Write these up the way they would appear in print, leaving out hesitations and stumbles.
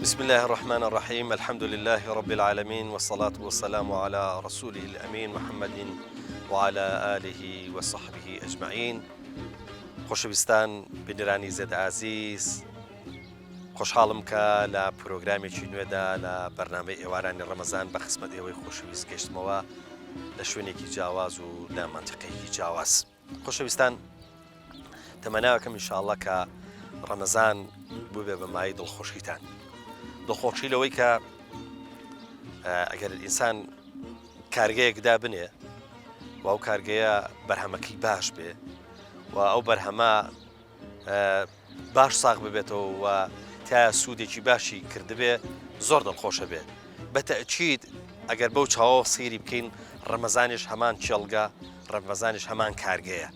بسم الله الرحمن الرحيم الحمد لله رب العالمين والصلاة والسلام على رسوله الأمين محمد وعلى آله وصحبه أجمعين. خۆشەویستان بینەرانی زێد عزیز، خۆشحاڵم کە لە پرۆگرامێکی نوێدا لە بەرنامەی ئێوارانی ڕەمەزان بە خزمەت ئێوەی خۆشەویست گەشتمەوە لە شوێنێکی جیاواز و لە مەنتیقەیەکی جیاواز. خۆشەویستان، تەمەناوەکەم ئینشاءڵڵا کە ڕەمەزان ببێ بە مای دڵخۆشیتان. دڵخۆشی لەوەی کە ئەگەر ئینسان کارگەیەکدا بنێ و ئەو کارگەیە بەرهەمەکەی باش بێ و ئەو بەرهەمە باش ساغ ببێتەوە و تا سوودێکی باشی کردبێ زۆر دڵخۆشە بێ. بەتەئکید ئەگەر بەو چاوە سەیری بکەین ڕەمەزانیش هەمان چێڵگە، ڕەمەزانیش هەمان کارگەیە.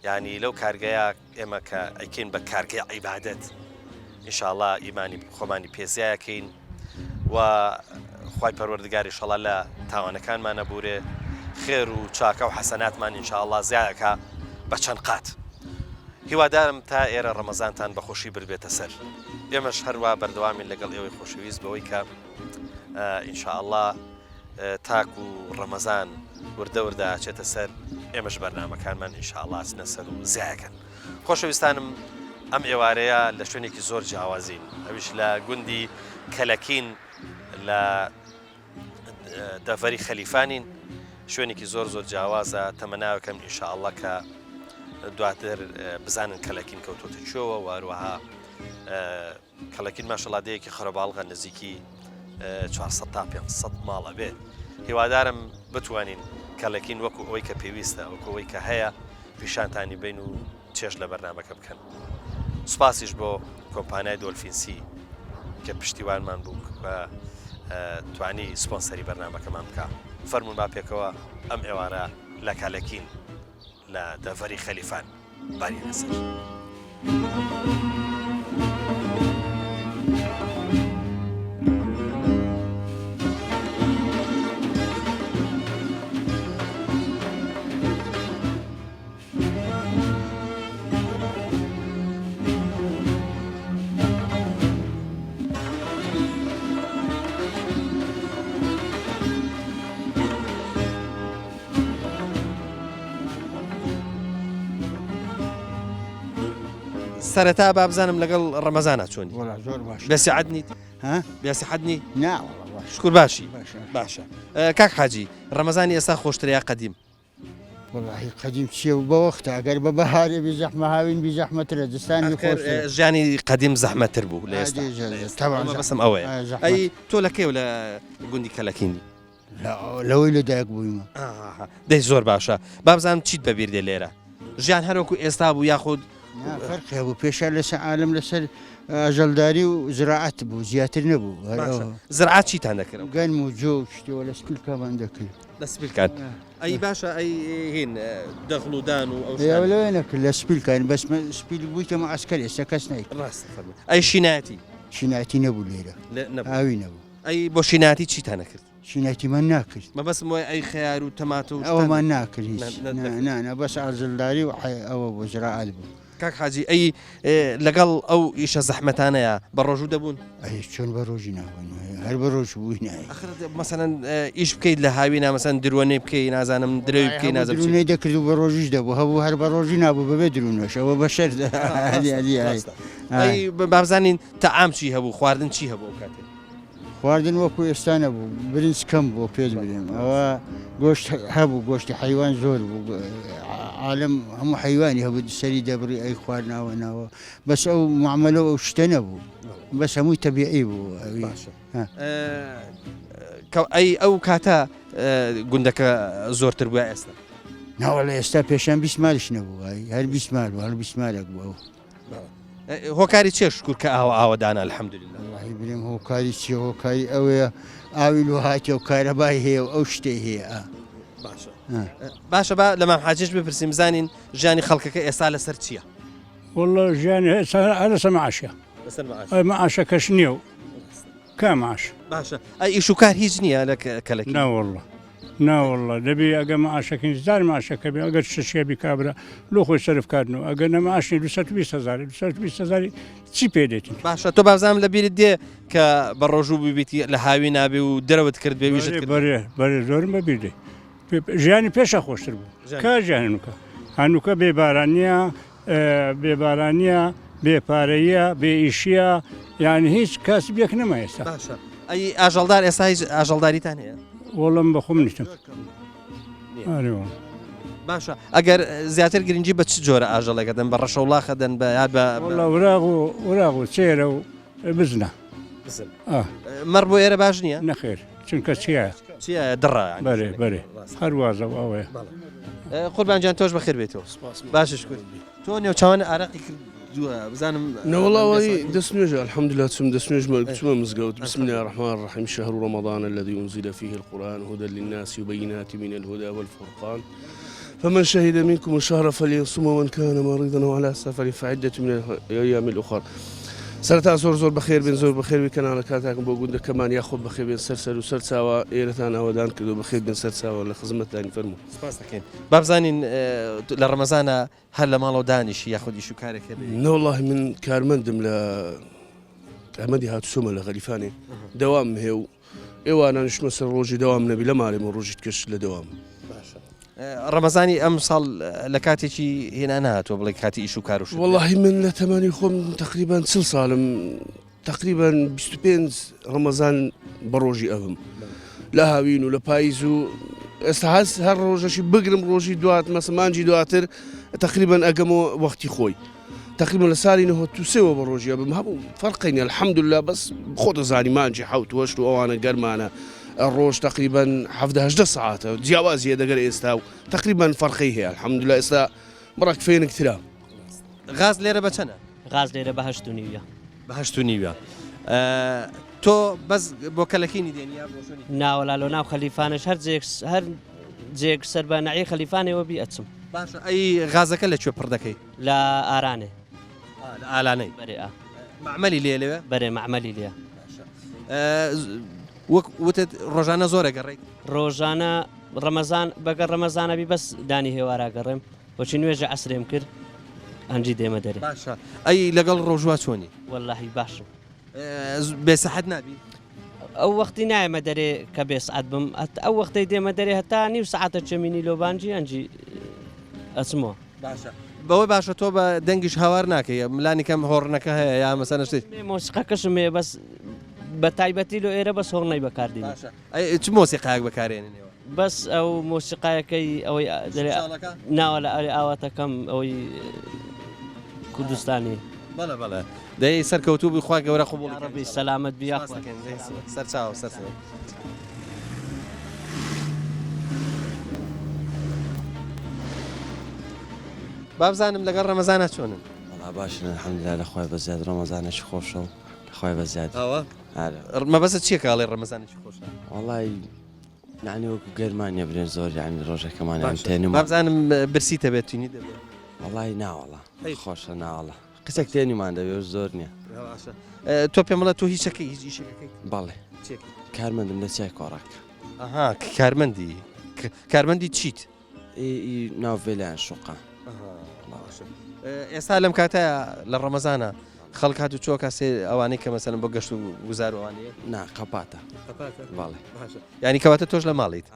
یعنی لەو کارگەیە ئێمە کە ئەیکەین بە کارگەی عیبادەت، ئینشاءڵڵا ئیمانی خۆمانی پێزیایەکەین و خوای پەروەردگاری ئینشاءڵڵا لە تاوانەکانمان نەبورێ، خێر و چاکە و حەسەناتمان ئینشاءڵڵا زیادەکە بە چەند قات. هیوادارم تا ئێرە ڕەمەزانتان بە خۆشی بربێتە سەر. ئێمەش هەروە بەردەوامین لەگەڵ ئێوەی خۆشەویست بەوەی کە ئینشاءڵڵا تاک و ڕەمەزان وردە وردە ئاچێتە سەر، ئێمەش بەرنامەکانمان ئینشاءڵڵا ئەچنە سەر و زیایەکەن. خۆشەویستانم، ئەم ئێوارەیە لە شوێنێکی زۆر جیاوازین، ئەویش لە گوندی کەلەکین لە دەڤەری خەلیفانین، شوێنێکی زۆر جیاوازە. تەمەناوەکەم ئینشاءڵڵا کە دواتر بزانن کەلەکین کەوتۆتە کوێوە و هەروەها کەلەکین ماشەڵڵا دەیەکی خەرەباڵغە نزیکی 400 تا 500 ماڵە بێ. هیوادارم بتوانین کەلەکین وەکو ئەوەی کە پێویستە، وەکو ئەوەی کە هەیە پیشانتانی بین و چێژ لە بەرنامەکە بکەن. سوپاسیش بۆ کۆمپانیای دۆلفینسی کە پشتیوانمان بوو و توانی سپۆنسەری بەرنامەکەمان بکە. فەرمون با پێکەوە ئەم ئێوارە لە کەلەکین لە دەڤەری خەلیفان باری لەسەر. سەرەتا با بزانم لەگەڵ ڕەمەزانە چۆنی؟ زۆر باش. بێسیعەت نیت؟ ها؟ بێسیعەت نی؟ نا شکر باشی؟ باشە. کاک حاجی، ڕەمەزانی ئێستا خۆشترە یا قەدیم؟ وەڵاهی قەدیم چییە و بە وەختە ئەگەر بە بەهارێ بێ زەحمە هاوین بێ زەحمەترە، دستانی خۆش ژیانی قەدیم زەحمەتر بوو لە ئێستا. بەسم ئەوەیە. ئەی تۆ لەکەی لە گوندی کەلەکینی؟ لەوەی لەدایک بوویمە. دەی زۆر باشە. با بزانم چیت بەبیر دێ لێرە؟ ژیان هەروەکو ئێستا بوو یاخود فەرقی بوو؟ پێشە لەسەر عالم لەسەر ئاژەڵداری و زراعەت بوو، زیاتر نەبوو. زراعەت چیتان دەکرد؟ گەنم و جۆ شتەوە لە سپیلکەمان دەکرد. لە سپیلکان؟ ئەی باشە، ئەی هین دەخڵ و دان و ئەو لەوێ نەکرد لە سپیلکان، بەس سپیل بوویتەمە عەسکەر، ئێستا کەس نایکرد. ڕاست. ئەی شینایەتی؟ شینایەتی نەبوو لێرە، ئاوی نەبوو. ئەی بۆ شینایەتی چیتان نەکرد؟ شینایەتیمان ناکرد. مەبەستم وای ئەی خەیار و تەماتە و ئەوەمان ناکرد هیچ. نانە بەس ئاژەڵداری و ئەوە بۆ زراعەت بوو. کاک حاجی، ئەی لەگەڵ ئەو ئیشە زەحمەتانەیە بە ڕۆژوو دەبوون؟ ئەی چۆن بە ڕۆژی نابوون، هەر بە ڕۆژ بووی نایە. مەسەلەن ئیش بکەیت لە هاوینا، مەسەن درۆنەی بکەی، نازانم درەوی بکەی، نازانم درۆنەی دەکرد و بە ڕۆژیش دەبوو، هەبوو هەر بە ڕۆژی نابوو بەبێ درۆنەش، ئەوە بە شەر. ئەی بابزانین تەعام چی هەبوو، خواردن چی هەبوو کاتێ؟ خواردن وەکو ئێستا نەبوو، برنج کەم بۆ پێت بدەم. ئەوە گۆشت هەبوو، گۆشتی حیوان زۆر بوو، عالم هەموو حیوانی هەبوو سەری دەبڕی ئەی خواردناوە ناوە، بەس ئەو معاملە ئەو شتە نەبوو، بەس هەمووی تەبیعی بوو. ئەی ئەو کاتە گوندەکە زۆرتر بووە ئێستا؟ ناوەڵە ئێستا پێشان 20 مالیش نەبوو، هەر 20 مال بوو، هەر 20 مالێک بوو. هۆکاری چێ شکر کە ئاوەدانە الحەمدولله؟ وڵاهی برێم هۆکاری چیە؟ هۆکاری ئەوەیە ئاوی لۆ هاتیە و کارەبای هەیە و ئەو شتەی هەیە. باشە، با لە مام حاجیش بپرسیم بزانین ژیانی خەڵکەکە ئێستا لەسەر چییە؟ والله ژیانی لەسەر مەعاشە، مەعاشەکەش نییە و کا ماش. باشە. ئەی ئیش و کار هیچ نییە لە کەلەکین؟ نا والله ناوەڵڵا دەبێ ئەگە مەعاشەکەی زار ماشەکە بێ ئەگەر شەشێبی کابرا لۆ خۆی سەرفکردنەوە ئەگەر نەماشنی 220,000 چی پێ دێتین باشە تۆ بازانم لە بیرت دێ کە بە ڕۆژوو ببیتی لە هاوی نابێ و دەرەوەت کرد بێ ویژت کرد بەرێ زۆرم بەبییر دێ ژیانی پێشە خۆشتر بوو کا ژیانوکە هەنووکە بێبارانیە بێپارەیە بێ ئیشیە یعنی هیچ کاسی بێک نەما ئێستا باشە ئەی ئاژەڵدار ئێستا هیچ ئاژەڵداریتان هەیە وەڵم بە خۆم نیتم باشە ئەگەر زیاتر گرنگی بە چ جۆرە ئاژەڵەکە دەن بە ڕەشەوڵاخە دەن بە یا بە وراغ و چێرە و بزنە مەڕ بۆ ئێرە باش نییە نەخێر چونکە چیە چیە دڕە بەرێ هەروازە ئەوەیە قوربانجان تۆش بەخێر بێتەوە باشش کرد تۆ نێوچوان ئارەقی کردووە بزانم نەوەڵاوی دەست نوێژە الحمدلله چم دەست نوێژ چوومە مزگەوت بسم الله الرحمن الرحيم شهر رمضان الذي أنزل فيه القرآن هدى للناس وبينات من الهدى والفرقان فمن شهد منكم الشهر فليصم ومن كان مريضا أو على سفر فعدة من الأيام الأخرى سەرتا زۆر بەخێر بن زۆر بەخێر بن کەناڵە کاتاکم بۆ گوندەکەمان یاخۆ بەخێر بێن سەر و سەرچاوە ئێرەتان ئەوەدان کردو بەخێر بن سەرچاوە لە خزمەتتانی فەرموو سپاس دەکەین با بزانین لە ڕەمەزانە هەر لە ماڵەوە دانیشی یاخودیش و کارێکە نەوەڵڵاهی من کارمەندم لە ئەمەدی هاتوچۆمە لە غەریفانێ دەوام هێ و ئێوانانشمە سەر ڕۆژی دەوام نەبی لە مارێمە ڕۆژیت کەش لە دەوام ڕەمەزانی ئەم ساڵ لە کاتێکی هێنا نهاتوە بڵێ کاتی ئیش و کاروش واللهی من لە تەمانی خۆم تقریبان 40 ساڵم تقریبان 25 ڕەمەزان بە ڕۆژی ئەوم لە هاوین و لە پاییز و ئێستا هەر ڕۆژەشی بگرم ڕۆژی دوات مەسەمانجی دواتر تقریبان ئەگەمەوە وەختی خۆی تقریبا لە ساڵی نەهۆتوسێەوە بە ڕۆژیە بم هەبوو فەرقینە الحەمدوللا بەس خۆتە زانی مانجی حوت وەشت و ئەوانە گەرمانە ڕۆژ تقریبا 17 ساعتە جیاوازیە دەگەر ئێستا و تقریبا فەرقی هەیە الحەمدوللا ئێستا بڕک فێنکترا غاز لێرە بە چەنە؟ غاز لێرە بە 8.5 بە 8.5 تۆ بەس بۆ کەلەکینی دێنیا ناوەلا لۆ ناو خەلیفانش هەر جێک سەر بە نەعی خەلیفانەوە بی ئەچم باشە ئەی غازەکە لەکوێ پڕ دەکەی؟ لە ئارانێ لە ئالانەی بەرێ معمەلی لێ لەوێ؟ بەرێ معمەلی لێ وەک وتت ڕۆژانە زۆرە گەڕێیت؟ ڕۆژانە ڕەمەزان بەگەر ڕەمەزانەبی بەس دانی هێوارا گەڕێم بۆچی نوێژە عەسرێم کرد ئەنجی دێمە دەرێ باشە ئەی لەگەڵ ڕۆژوە چۆنی؟ وەڵڵاهی باشم بێسەحەت نابی؟ ئەو وەختی نایەمە دەرێ کە بێسعەت بم ئەو وەختەی دێمە دەرێ هەتا نیو سەعاتە چەمینی لۆبانجی ئەنجی ئەچمەوە باشە بەوەی باشە تۆ بە دەنگیش هاوار ناکەی ملانی کەم هۆڕنەکە هەیە یا مەسەنە شتێک مۆسیقەکەشم هەیە بەس بە تایبەتی لۆ ئێرە بەس هۆڕنەی بەکاردێنی چ مۆسیقایەک بەکارێنێنەوە؟ بەس ئەو مۆسیقایەکەی ئەوەی ناوە لە ئەوی ئاواتەکەم ئەوەی کوردستانی بەڵێ دەی سەرکەوتوو بخوا گەورە خۆبڵڕبی سەلامت بیا سەرچاو سەر بابزانم لەگەڵ ڕەمەزانە چۆنن؟ وڵا باشن الحەمدوللا لەخوای بەزیاد ڕەمەزانێکی خۆشە و لەخوای بەزیاد مەبەستت چییە کاڵێ ڕەمەزانێکی خۆشە؟ وەڵای یعنی وەکو گەرمانیە برێن زۆر یعنی ڕۆژەکەمانیان تێنم بابزانم برسیتە بێت توینی دەبێت؟ وەڵای ناوەڵا خۆشە ناوەڵا قسێک تێنیمان دەبێت زۆر نییە تۆ پێم بڵێ تۆ هیچەکەی هیچ ئیشەکەی؟ بەڵێ کارمەندم لە چای کۆڕاک ئەها کارمەندی چیت؟ ناوڤێلایان شوقا ئێستا لەم کاتەیە لە ڕەمەزانە خەڵک هات و چۆ کاسێ ئەوانەی کە مەسەلەن بۆ گەشت و گوزاروانەیە؟ نا قەپاتە بەڵێ ینی کەواتە تۆش لە ماڵیت؟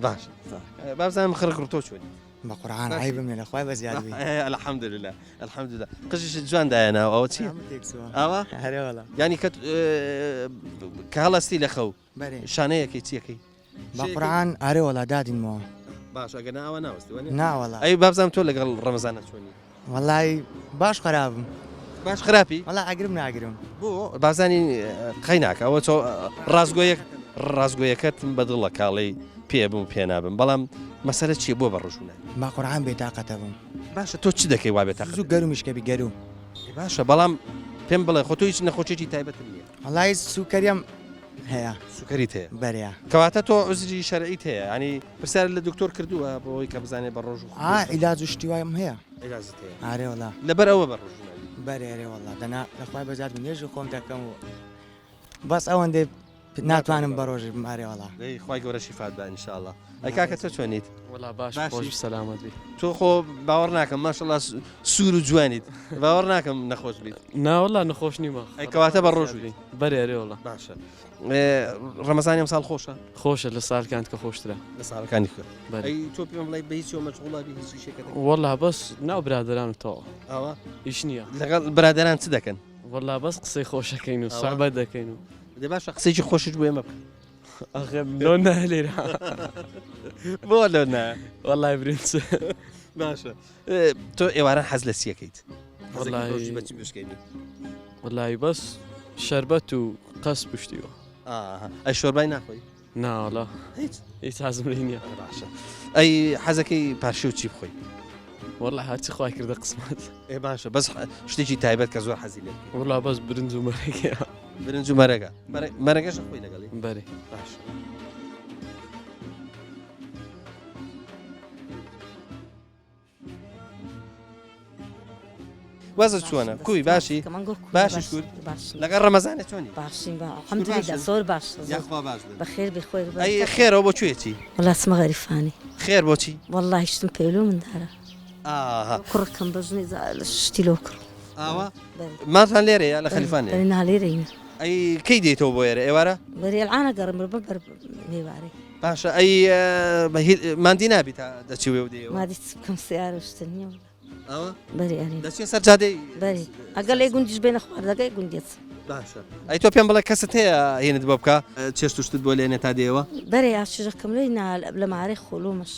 باش بابزانم خڕک ڕۆ چۆنی؟ بە قورعان عیبم لێ لەخوای بەزیاد بی الحەمدوللا الحەمدوللا قژیش جواندایەناوە ئەوە چی؟ ئەوە؟ ینی کە هەڵەستی لە خەو شانەیەکەی چیەکەی؟ بە قورعان ئارێ وەڵا دادینمەوە باش ئەگەر ناوە ناوەستی ناوەڵا ئەی بابزانم تۆ لەگەڵ ڕەمەزانە چۆنی؟ وەڵای باش خراپم باش خراپی؟ وەڵا ئەگرم ناگرم بۆ بازانی قەی ناکە ئەوە تۆ ڕازگۆیەکەتم بەدڵە کاڵی پێ بووم پێ نابم بەڵام مەسەلە چیە بۆ بەڕۆژونە؟ با قورعان بێتاقەتە بووم باشە تۆ چی دەکەی وا بێتاقەت؟ زوو گەرومیشکەبی گەروم باشە بەڵام پێم بڵێ خۆ تۆ هیچ نەخۆشیێکی تایبەتم نییە وەڵای سوکەریم هەیە سوکەریت هەیە بەریا کەواتە تۆ عوزری شەرعیت هەیە ینی پرسیار لە دکتۆر کردووە بۆی کە بزانێ بە ڕۆژ عیلاج و شتیوایم هەیە عیلاجت هەیە ئارێ وەڵا لەبەر ئەوە بە ڕۆژونە بەرێ وەڵا دەنا لەخوای بەزیاد نێژ خۆم دەکەم و بەس ئەوەندێ ناتوانم بە ڕۆژی بمارێ وڵا خی گەورە شیفات بە ئینشاءڵڵا ئەی کاکە تۆ چۆنیت والله باش باشی. خۆش سەلامەت بی تۆ خۆ باوەڕ ناکەم ماشەڵڵا سوور و جوانیت باوەڕ ناکەم نەخۆش بیت ناوەڵا نەخۆش نیمە ئەی کەواتە بە ڕۆژوی بەرێ وڵا باشە ڕەمەزانی ئەم ساڵ خۆشە خۆشە لە ساڵکان کە خۆشترە لە ساڵەکانی کرد بەرێ ئەی تۆ پێم بڵێ بە هیچ مەشغوڵا بی هیچ شتێکەکە والله بەس ناو برادران و تەواو ئەوە هیچ نییە لەگەڵ برادران چ دەکەن والله بەس قسەی خۆشەکەین و ئەوە. سەعبەت دەکەین و دێ باشە قسەیکی خۆشت بۆ ئێمە ئەخێ لۆ نالێرە بۆ لە نا والله برنس باشە تۆ ئێواران حەز لە سیەکەیت والله بەچی بشکێنی والله بەس شەربەت و قەس پشتیوە ئەی شۆربای ناخۆی ناوەڵا هیچ هیچ حەزم لێ نییە باشە ئەی حەزەکەی پاشی و چی بخۆی والله هاچی خوای کردە قسمەت ئێ باشە بەس شتێکی تایبەت کە زۆر حەزی لێ بکەی. والله بەس برنج و مەرەگەیە برنج و مەرەگە مەرەگەش خۆی لەگەڵی بەرێ باشە وەزت چۆنە کوی باشی باشی شکر لەگەڵ ڕەمەزانە چۆنی باشین الحمدلله زۆر باش یاخوا باش بێت. بەخێر بخۆی ئەی خێرەوە بۆ کوێتی وڵات سمە غەریفانی خێر بۆچی والله هیچتم پێلو من دارە ئاها کوڕەکەم بەژنی شتی لۆ کرد ئاوا ماتان لێرەیە لە خەلیفانێ بەری نالێرەینە ئەی کەی دێتەوە بۆ ئێرە ئێوارە بەری ئەلعانە گەڕم بەر میێوارەی باشە ئەی ماندی نابی تا دەچوێ و دێەوە مادی بکەم سیارە شتە نییە ئەوە بەری ئەری دەچێت سەرجادەی بەری ئەگەر لێ گوندیش بێنە خواردەکەی گوندێت باشە ئەی تۆ پێم بڵێ کەست هەیە هێنت بۆ بکە چێشت و شتت بۆ لێنێ تا دێەوە بەری ئاشژەکەم لێ لە مارەی خۆلۆمەش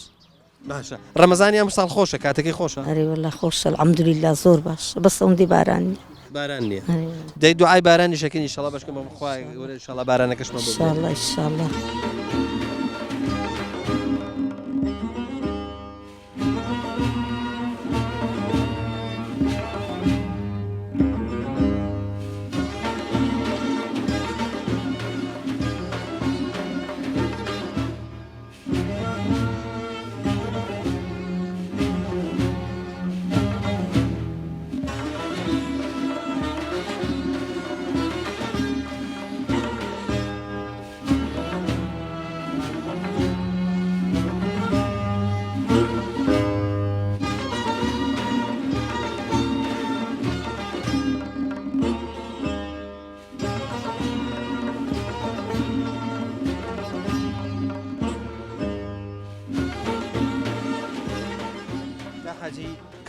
باشە ڕەمەزانی ئەم ساڵ خۆشە کاتەکەی خۆشە ئەری والله خۆشە الحەمدولله زۆر باش بەس ئەوەندی بارانی باران نییە دەی دوعای بارانی شەکەنی ئینشەڵا بەشکەم بەم خوای گەورە ئینشەڵا بارانەکەشمان بۆ بدێت. ئینشاءالله ئینشاءالله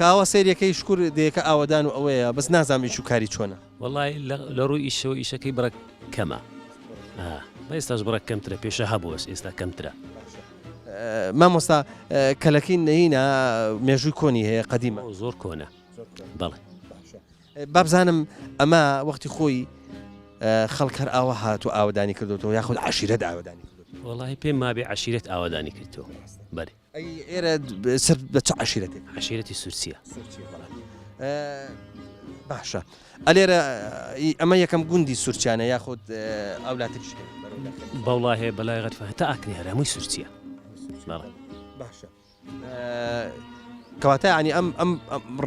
کاوە سەیرەکەی شکر دەیەکە ئاوەدان و ئەوەیە بەس نازانم ئیش و کاری چۆنە وڵی لە ڕووی ئیشەوە ئیشەکەی بڕە کەمە ئێستاش بڕە کەمترە پێشە هەبووەس ئێستا کەمترە مامۆستا کەلەکەی نەینە مێژووی کۆنی هەیە قەدیمە زۆر کۆنە بەڵێ بابزانم ئەمە وەختی خۆی خەڵک هەر ئاوە هات و ئاوەدانی کردوەوە یاخود عشیرەت ئاوەدانی کردو وڵی پێم مابێ عشیرەت ئاوادانی کردەوە بەێ ئێرە سەر بە چ عشیرەتێک عشیرەتی سوورسیە باشە ئەلێرە ئەمە یەکەم گوندی سوورچانە یاخود ئەولاتش بەوڵا هەیە بەلای غەرفە هەتا ئاکری هەرامووی سوورسیە بەڵێ باشە کەواتە ینی ئەم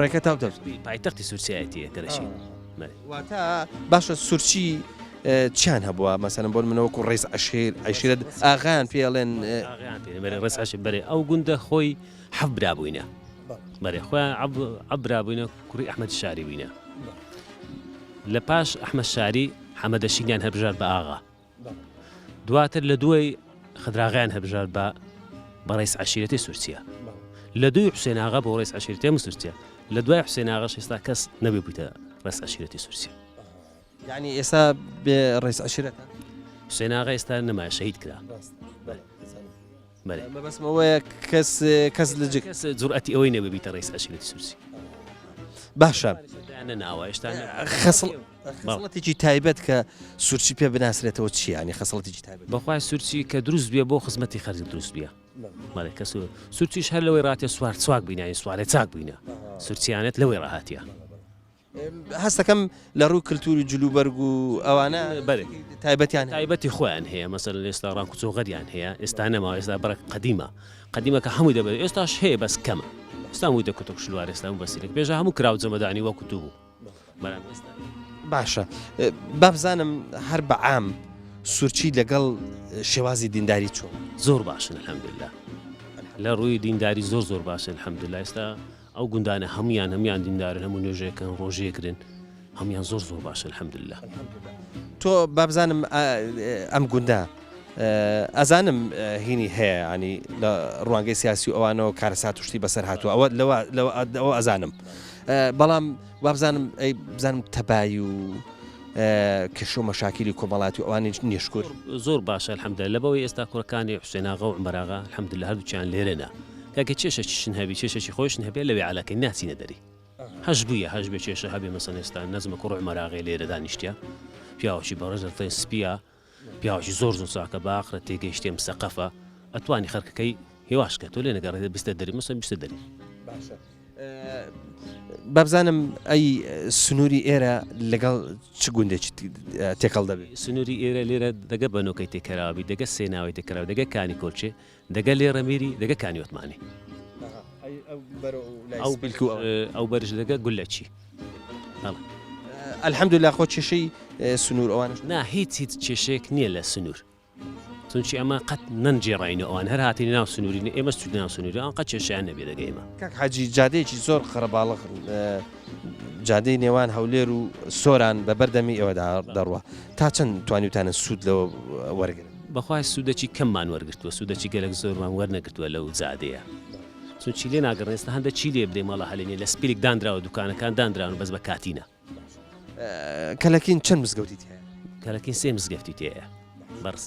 ڕێکە تاوتە پایتەختی سوورسایەتیە کەدەشی واتە باشە سوورچی چیان هەبووە مەسەرم بۆن منەوەکو ڕێز عشیرەت ئاغان پێڵێن ڕێز عشی بەرێ ئەو گوندە خۆی حەف برابووینە بەێ خۆیان عبرابووینە کوڕی ئەحمەد شاری وینە لە پاش ئەحمەد شاری حەمەدەشینیان هەبژار بە ئاغا دواتر لە دوای خدراغیان هەبژار بە ڕێز عشیرەتی سوورسیە لە دوای حوسێناغا بۆ ڕێز عشیرەتی سوورسیە لە دوای حوسێناغاش ئێستا کەس نەبێ بوویتە ڕێز عشیرەتی سوورسیە یعنی ئێستا بێ ڕێز عشیرەتە حوسێناغا ئێستا نەمایە شەهید کرا بەسمەوەیە کەس لە کەس جورئەتی ئەوەی نەبێتە ڕێز عشیرەتی سوورسی باشە ناوە ئێستا خەسڵەتێکی تایبەت کە سوورچی پێ بناسرێتەوە چی ینی خەسڵەتێکی تایبەت بەخوای سوورچی کە دروست بێ بۆ خزمەتی خەرج دروست بێ مەڵێ کەس سوورچیش هەر لەوەی ڕاتێ سوار چاک بینایی سوارێ چاک بووینە سوورچیانێت لەوەی ڕاهاتیە هەستەکەم لە ڕوو کللتوری جلوبەرگ و ئەوانە تایبەتیان تایبەتی خۆیان هەیە مەسەر ئێستا ڕانکوچۆغەریان هەیە ئێستا نەما ئێستا بەرە قەدیمە کە هەمووی دەبێت ئێستاش هەیە بەس کەمە ئێستا مووی دەکوتە شلوار ئێستا و بەسیرێک بێژە هەموو کرااو جەمەدانی وە کوتوبوو باشە بابزانم هەر بە عام سوورچی لەگەڵ شێوازی دینداری چۆن زۆر باشن الحەمدلله لە ڕووی دینداری زۆر باشن الحەمدلله ئێستا ئەو گوندانە هەمویان دیندارن هەموو نوێژەکەن ڕۆژێکرن هەمویان زۆر باشن الحەمدلله تۆ بابزانم ئەم گوندا ئەزانم هینی هەیە ینی لە ڕوانگەی سیاسی و ئەوانەوە کارەسات توشتی بەسەر هاتووە ئەوە ئەزانم بەڵام وابزانم بزانم تەبایی و کێشە و مەشاکیلی کۆمەڵاتی و ئەوانی نیشکور زۆر باشە الحەمدلله لەبەوەی ئێستا کوڕەکانی حوسێناغا و عومەراغا الحەمدلله هەردووچیان لێرەنە کاکە کێشەشن هەبی کێشەی خۆشن هەبێ لەوێ عەلاکەی ناچینە دەری هەش بووە هەش بێ کێشە هەبێ مەسەن ئێستا نەزمە کوڕ عومەراغی لێرە دانیشتیا پیاوەشی بەڕێزە سپیە پیاوەشی زۆر چاکە باخرە تێگەیشتێم سەقەفە ئەتوانی خەرکەکەی هێواشکە تۆ لێ نەگەڕێتە بیستە دەری مەسەن بیستە دەری بابزانم ئەی سنووری ئێرە لەگەڵ چ گوندێکی تێکەڵ دەبێت سنووری ئێرە لێرە دەگە بەنۆکەی تێکەراوی دەگە سێناوی تێکەراوی دەگە کانی کۆلچێ دەگە لێرە میری دەگە کانی وتمانی ئەو بەرش دەگە گولەچی الحەمدوللا خۆ کێشەی سنوور ئەوانش نا هیچ کێشەیەک نییە لە سنوور چونچی ئەمە قەت نەنجێڕین ئەوان هەر هاتیی ناو سنووری ئێمە سوود ناو سنووری ئەوان قەت کێشیان نەبێ دەگەیمە کاک حاجی جادەیەکی زۆر خڕەباڵغ جادەی نێوان هەولێر و سۆران بە بەردەمی ئێوەدا دەڕوە تا چەند توانیوتانە سوود لەوە وەرگن بەخوای سوودەکی کەممان وەرگرتووە سوودەکی گەلک زۆرمان وەرنەگرتووە لەو جادەیە چونچی لێ ناگەڕێن ئێستا هەندە چی لێ بدەی ماڵە هەلێنێ لە سپیرێک دانراوە دوکانەکان دانراون بەس بە کاتینە کەلەکین چەند مزگەوتی هەیە کەلەکین سێ مزگەفتی تێیە بەرز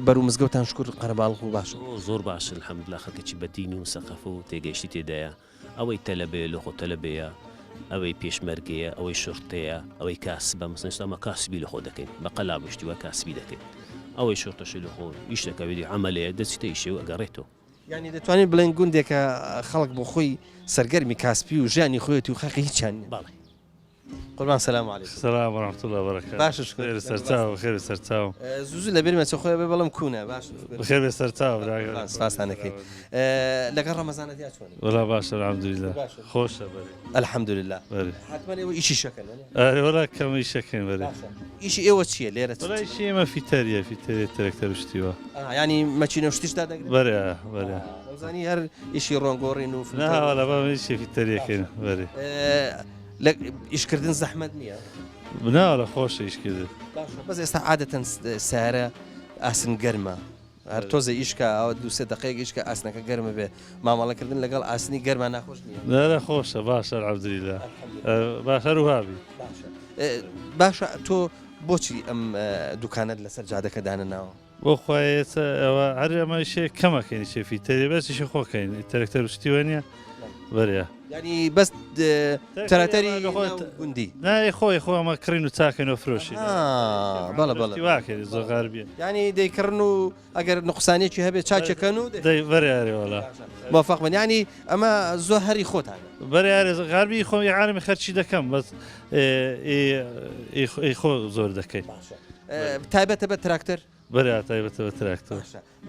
بەرو مزگەوتان شکر قەرەباڵغ و باش زۆر باش الحەمدلله خەڵکێکی بەدینی و سەقەفە و تێگەیشتی تێدایە ئەوەی تەلەبێ لە خۆ تەلەبەیە ئەوەی پێشمەرگەیە ئەوەی شورتەیە ئەوەی کاسبە مەسەن ئێستا کاسبی لە خۆ دەکەین بە قەلابشتیوە کاسبی دەکەین ئەوەی شورتەشی لە خۆ ئیشتەکەوێتی عەمەلەیە دەچیتە ئیشێ و ئەگەڕێتەوە یعنی دەتوانین بڵێن گوندێکە خەڵک بۆ خۆی سەرگەرمی کاسبی و ژیانی خۆیەتی و خەقی هیچیان باڵێ قوربان سلام علیکم السلام ورحمة الله وبركاته باش شكرا خير سرتاو خير سرتاو زوزو لە بێرمە چە خۆی بێ بەڵام کوونە باش خير سرتاو سپاسانەکەی لەگەڵ ڕەمەزانەت یا چۆنی والله باشا الحمد لله خوش بري الحمد لله بري حتما ئێوە ئیشی شەکەن ولا كم يشكن بري ئیشی ئێوە چییە لێرە ولا شيء ما في تريا تركتر وشتيوا ینی مەچینە شتیشدا دەگرێت بري بري زانی هەر ئیشی ڕۆنگۆڕین و لا ولا ما شيء في تريا كين بري ئیشکردن زەحمەت نییە لا ولا خوش ايش كذا بەس ئێستا عادەتەن سارە ئاسن گەرمە هەر تۆزە ئیشکە ئەوە دووسێ دقەیەک ئیشکە ئاسنەکە گەرمە بێ مامەڵەکردن لەگەڵ ئاسنی گەرمە ناخۆش نییە لا خوش باشا الحمد لله باشا روهابي باشە تۆ بۆچی ئەم دوکانت لەسەر جادەکە دانەناوە بۆ خۆیەوە هەر ئەمە شێ کەمەکەین شێفی تەری بەسیشی خۆکەین تەرەکتەر شتیوە نییە بەرە ینی بەس تەراتەری گوندی نای خۆی خۆ ئەمە کڕین و چاکەین و فرۆشی بەڵە بەڵە واکەی زۆر غاربیە ینی دەیکردن و ئەگەر نقصانێکی هەبێت چاکەکەن و بەرێوەڵا موفق بن ینی ئەمە زۆر هەری خۆتان بەرێ غاربی خۆ عالمی خەرچی دەکەم بەس خۆ زۆر دەکەین تایبەتە بە تراکتەر بەرە تایبەتە بە تراکتۆر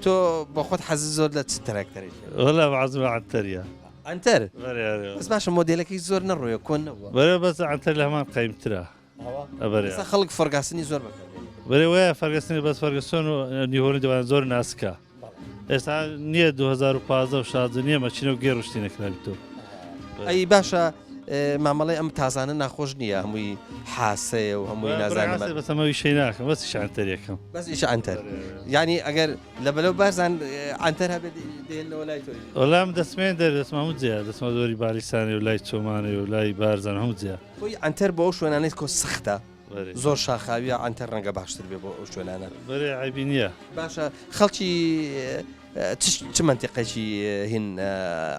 تۆ بە خۆت حەز زۆر لە چ تراکتەرێک وەڵا بەعەزمە عەنتەریە ئەنتەر بەرێ بەس باشە مۆدێلەکەی زۆر نەڕۆیە کۆن نەبووە بەرە بەس ئەنتەر لە هەمان قەیمترا بەرێ خەڵک فەرگاسنی زۆر بکەن بەرێ وایە فەرگەسنی بەس فەرگەسۆن و نیهۆری دەوان زۆر ناسکە ئێستا نییە 2015 و شازە نییە مەچینە و گێڕشتی نەکناویتۆ ئەی باشە مامەڵی ئەم تازانە ناخۆش نییە هەمووی حاسەیە و هەمووی نازانم بەسەمەوی شەی ناکەم بەس ئەنتەرێکم بەس ئیش ئەنتەر ینی ئەگەر لە بەلەو بارزان ئەنتەر هەبێت دێنەوە لای تۆی وەڵام دەسمێن دەسمە هەموو جیا دەسمە زۆری بالیسانی و لای چۆمانێ و لای بارزان هەموو جیا خۆی ئەنتەر بۆ ئەو شوێنانەی کۆ سەختە زۆر شاخاویە ئەنتەر ڕەنگە باشتر بێ بۆ ئەو شوێنانە بەرێ عیبی نییە باشە خەڵکی چ منتیقێکی هین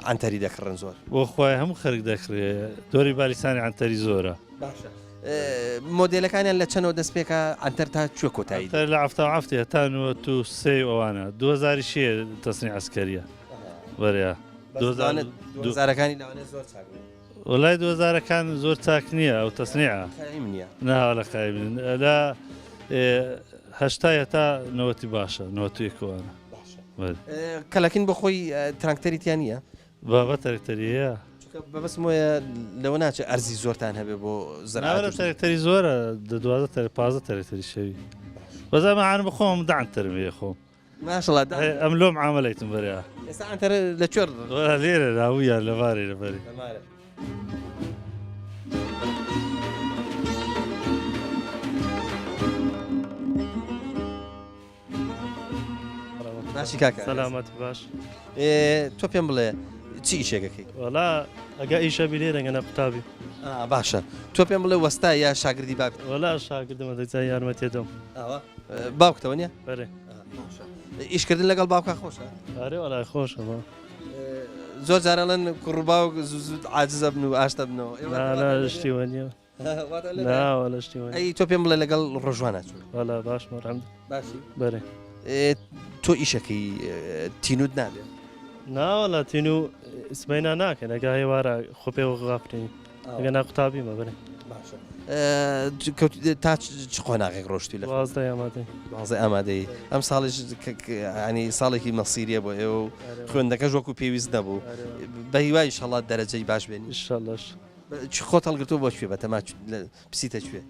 ئەنتەری دەکڕن زۆر بۆ خۆی هەموو خەرک دەکرێ دۆری بالیسانی ئەنتەری زۆرە مۆدلەکانیان لە چەنەوە دەست پێکە ئەنتەر تا کوێ کۆتایی لە هەفتە تا تو سێ ئەوانە 2006 تەسنی عسکەریە بەرێ دوزارەکانی لاوانێ زۆر چاک وڵای 2000ەکان زۆر چاک نییە ئەو تەسنیعە ناوە لە قایبن لە هەشتای تا نەوەتی باشە نەوەتویەکەوانە کەلەکین بۆ خۆی تراکتەریتیان نییە بابە تەرکتەریە بەبەسم وایە لەوە ناچێت ئەرزی زۆرتان هەبێ بۆ زەرعە تەرکتەری زۆرە 12 تەرپازە تەرکتەری شەوی وەزەمەعان بخۆم داعترمێ خۆم ماشەڵڵا ئەم لۆم عامەڵیتم بەریا ئێستا ئەتەر لە کوێر لێرە راویە لەوارێ لەبەری باشی کاکە سەلامەت باش تۆ پێم بڵێ چی ئیشێکەکەی وەڵا ئەگە ئیشە بیرێ دەگەنە قوتابی باشە تۆ پێم بڵێ وەستا یا شاگردی باک وەلا شاگردمە دەجای یارمەتێدەم باوکتەوە نیە بەرێ ئیشکردن لەگەڵ باوکە خۆشە ئارێ وەلای خۆشە بە زۆر جارەڵەن کوڕباوک زوود عاجزە بن و ئاشتە بنەوە شتیوە نیە ناوەلە شتیوە ئەی تۆ پێم بڵێ لەگەڵ ڕۆژوانە چوو وەلا باش مەڕەم باشی بەرێ تۆ ئیشەکەی تینود نابێت ناوەڵا تین و سبەینا ناکەن ئەگە هێوارە خۆپێ و غاپرین ئەگە ناقوتابیمە بەرێ تا چ قۆناغێک ڕۆشتی لە وازدە ئامادەی بازی ئامادەی ئەم ساڵش ینی ساڵێکی مەسیریە بۆ ئێوە و خوێندەکەش وەکو پێویست نەبوو بە هیوای شەڵات دەرەجەی باش بێنی ئیشەڵەش خۆت هەڵگرتو بۆ کوێ بە تەما پسیتە کوێ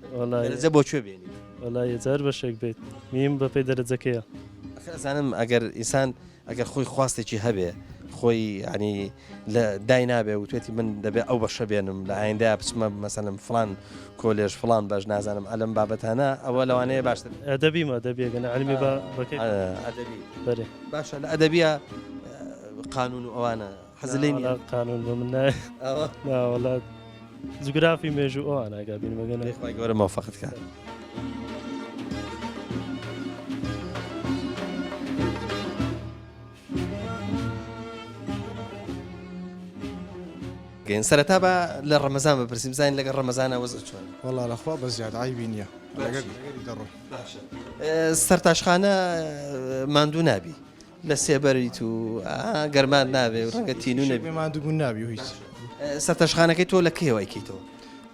دەرەجە بۆ کوێ بێنی وەلای هزار بەشێک بێت میم بەپێی دەرەجەکەیە ئەزانم ئەگەر ئینسان ئەگەر خۆی خواستێکی هەبێ خۆی ینی لە دای نابێ و توێتی من دەبێت ئەو بەشە بێنم لە ئایندە بچمە مەسەلم فلان کۆلێژ فلان بەش نازانم ئەلم بابەتانە ئەوە لەوانەیە باشتر ئەدەبیمە دەبێگەنە علمی بەکەی ئەدەبی بەرێ باشە لە ئەدەبیە قانون و ئەوانە حەزلەی نیە قانون بە من ناوەڵا جوگرافی مێژوو ئەوان ئاگابین مەگەنە خی گەورە مەوفەقت کات گەین سەرەتا بە لە ڕەمەزان بپرسیم زانین لەگەڵ ڕەمەزانە وەزە چۆن وەڵا لەخوا بە زیاد عیبی نییە سەرتاشخانە ماندوو نابی لە سێبەریت و گەرمان نابێ و ڕەنگە تینو نەبێ ماندووبوون نابی و هیچ سەرتاشخانەکەی تۆ لە کێوە ئەیکەیتەوە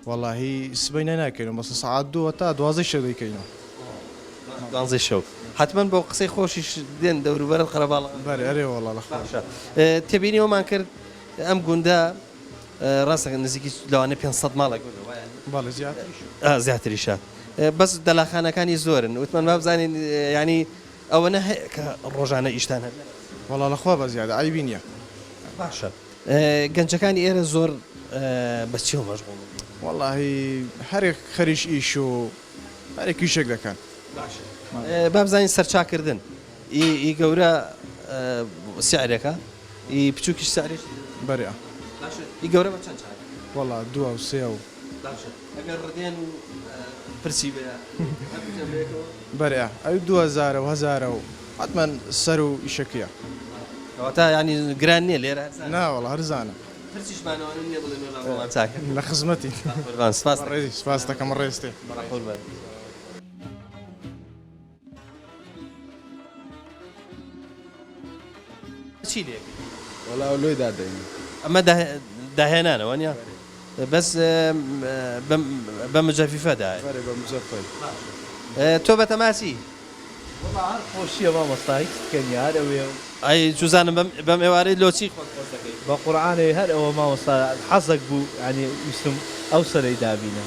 وەڵاهی سبەینە ناکەین مەسە سەعات دووە تا دوازەی شەو دەیکەینەوە دوازەی شەو حتمما بۆ قسەی خۆشیش دێن دەوروبەرت قەرەباڵ بەرێ ئەرێ وەڵا لەخوا تێبینیەوەمان کرد ئەم گوندە ڕاستەکە نزیکی لەوانە 500 ماڵە باڵ زیاتریشە بەس دەلاخانەکانی زۆرن وتمان بابزانین ینی ئەوەنە کە ڕۆژانە ئیشتان هەبێ وەڵا لەخوا بە زیادە عیبی نییە باشە گەنجەکانی ئێرە زۆر بەچیەوە مەشغوڵ وەڵاهی هەرێک خەریش ئیش و هەرێک ئیشێک دەکەن بابزانین سەرچاکردن ئی گەورە سیارێکە ئی بچووکیش سارێک بەرێ ئی گەورە بە چەند چاک وەڵا دووە و سێ و ئەگەر ڕدێن پرسی بێ بەرێ ئەو 2000 و 1000 و حتمما سەر و ئیشەکەیە تا ینی گران نییە لێرە ناوەڵ هەرزانە لە خزمەتی سپاس دەکەم ڕێستێ چی لێ وەڵا لۆی دادەین ئەمە داهێنانەوە نیە بەس بە مجەفیفەدا بە مجەفەی تۆ بە تەماسی خۆشیە مامۆستای کەنیارەوێ ئەی جوزانم بەم ئێوارەی لۆچی بە قورعانێ هەر ئەوە مامۆستا حەزێک بوو ینی ویستم ئەو سەرەی دابینە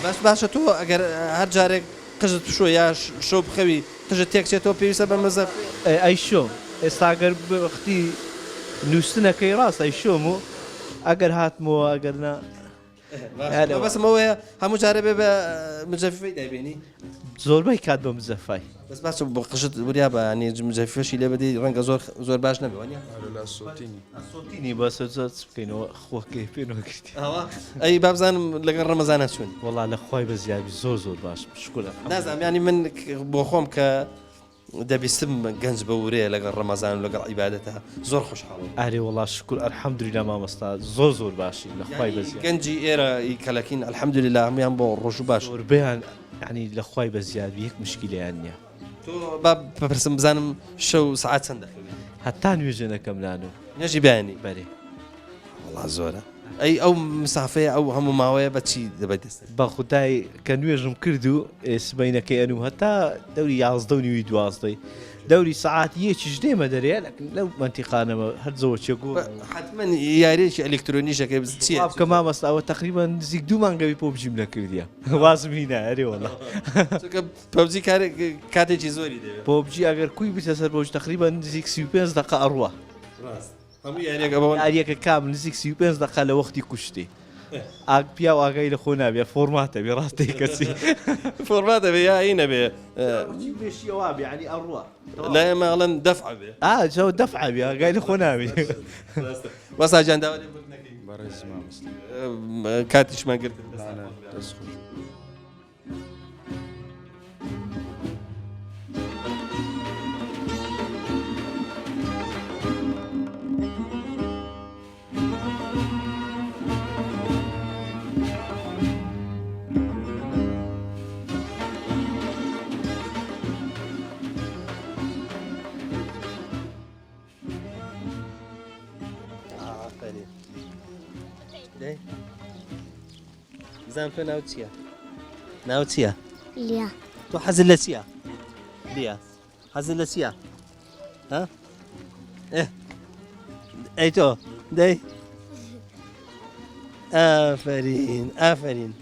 بەس باشە تۆ ئەگەر هەر جارێک قژت پشۆ یا شۆ بخەوی قژت تێکچێتەوە پێویستە بە مەزە ئەی شۆم ئێستاگەر وەختی نووسنەکەی ڕاست ئەی شۆم و ئەگەر هاتمەوە ئەگەر نا بەسمەوەیە هەموو جارە بێ بە مجەفیفەی دەبێنی زۆربەی کات بە مزەفای بەس باش بۆ قژت وریا بە ینی مجەفیفەشی لێ بدەی ڕەنگە زۆر باش نەبێ سۆتینی بەسە بکەینەوە خۆکەی پێنەوە گرتی ئەی بابزانم لەگەڵ ڕەمەزانە چوون وەڵا لە خۆی بە زیابی زۆر باش شکر نازانم ینی من بۆ خۆم کە دەبیستم گەنج بە ورەیە لەگەڵ ڕەمەزان و لەگەڵ عیبادەتە زۆر خۆشحاڵم ئارێ وەڵا شکر ئەلحەمدولیلا مامۆستا زۆر باشی لە خۆی بەزی گەنجی ئێرە کەلەکین ئەلحەمدولیلا هەمویان بۆ ڕۆژ و باش زۆربیان ینی لە خۆی بە زیادی یەک مشکیلیان نییە تۆ با بپرسم بزانم شەو سعات چەند دەخەوێت هەتا نوێژێنەکەم نانو نوێژی بیانی بەرێ وەڵا زۆرە ئەی ئەو مسافەیە ئەو هەموو ماوەیە بەچی دەبێت دەست بە خودای کە نوێژم کرد و سبەینەکەی ئەنوم هەتا دەوری 11 و 12 دەوری سعات یەکیش دێمە دەرێ لەو منتیقانەوە هەر زۆر چێگۆ حتمما یاریێکی ئەلکترۆنیشەکە چیە بکە مامەستاوە تقریبان نزیک 2 مانگەوی پۆبجیم نەکردیە وازمینە هەرێوەڵە پەبجی کاتێکی زۆری دەوێت پۆبجی ئەگەر کوی بتە سەر بۆش تقریبان نزیک 35 دقە ئەڕوە هەموو یاریەکە یاریەکە کام نزیک 35 دقە لە وەختی کوشتی پیا و ئاگای لە خۆ نابێ فۆرماتە بێ ڕاستی کەسی فۆرماتە بێ یا ئینە بێ بێشیەوە بێ عنی ئەڕوە لا ئێمەڵەن دەفع بێ ئاو دەفع بێ ئاگای لە خۆ نابێ وەساجان داوای بەڕێزی مامۆستا کاتیشمان کرد دەست خۆش زان تۆ ناو چییە؟ ناو چییە؟ لیا تۆ حەزت لە چییە؟ لیا حەزت لە چییە؟ ها؟ ئەی تۆ دەی؟ ئافرین ئافرین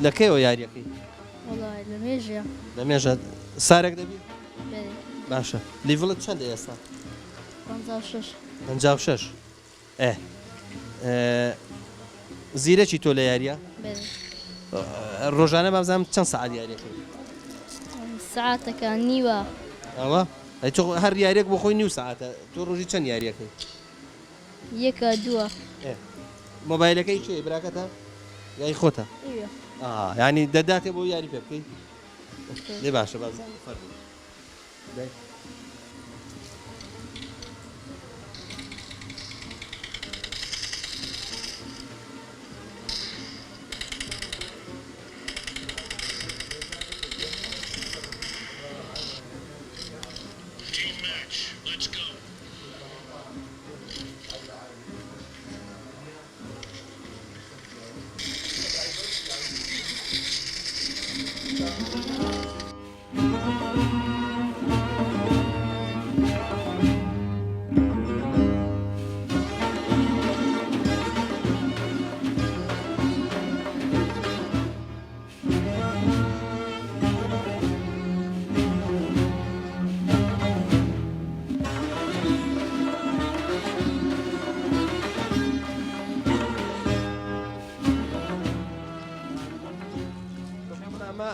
لە کەیەوە یاریەکەی؟ وەڵای لە مێژەیە لە مێژە سارێک دەبێت؟ بێ باشە لیڤڵت چەندە ئێستا؟ 56 56 زیرەکی تۆ لە یاریە؟ بێ ڕۆژانە بابزانم چەند سەعات یاریەکەی؟ سعاتەکە نیوە ئەوە؟ ئەی تۆ هەر یاریەک بۆ خۆی نیو سەعاتە تۆ ڕۆژی چەند یاریەکەی؟ یەکە دووە مۆبایلەکەی چێ براکەتە؟ یای خۆتە؟ یعنی دەداتێ بۆ یاری پێ بکەیت؟ لێ باشە بازانم فەرموو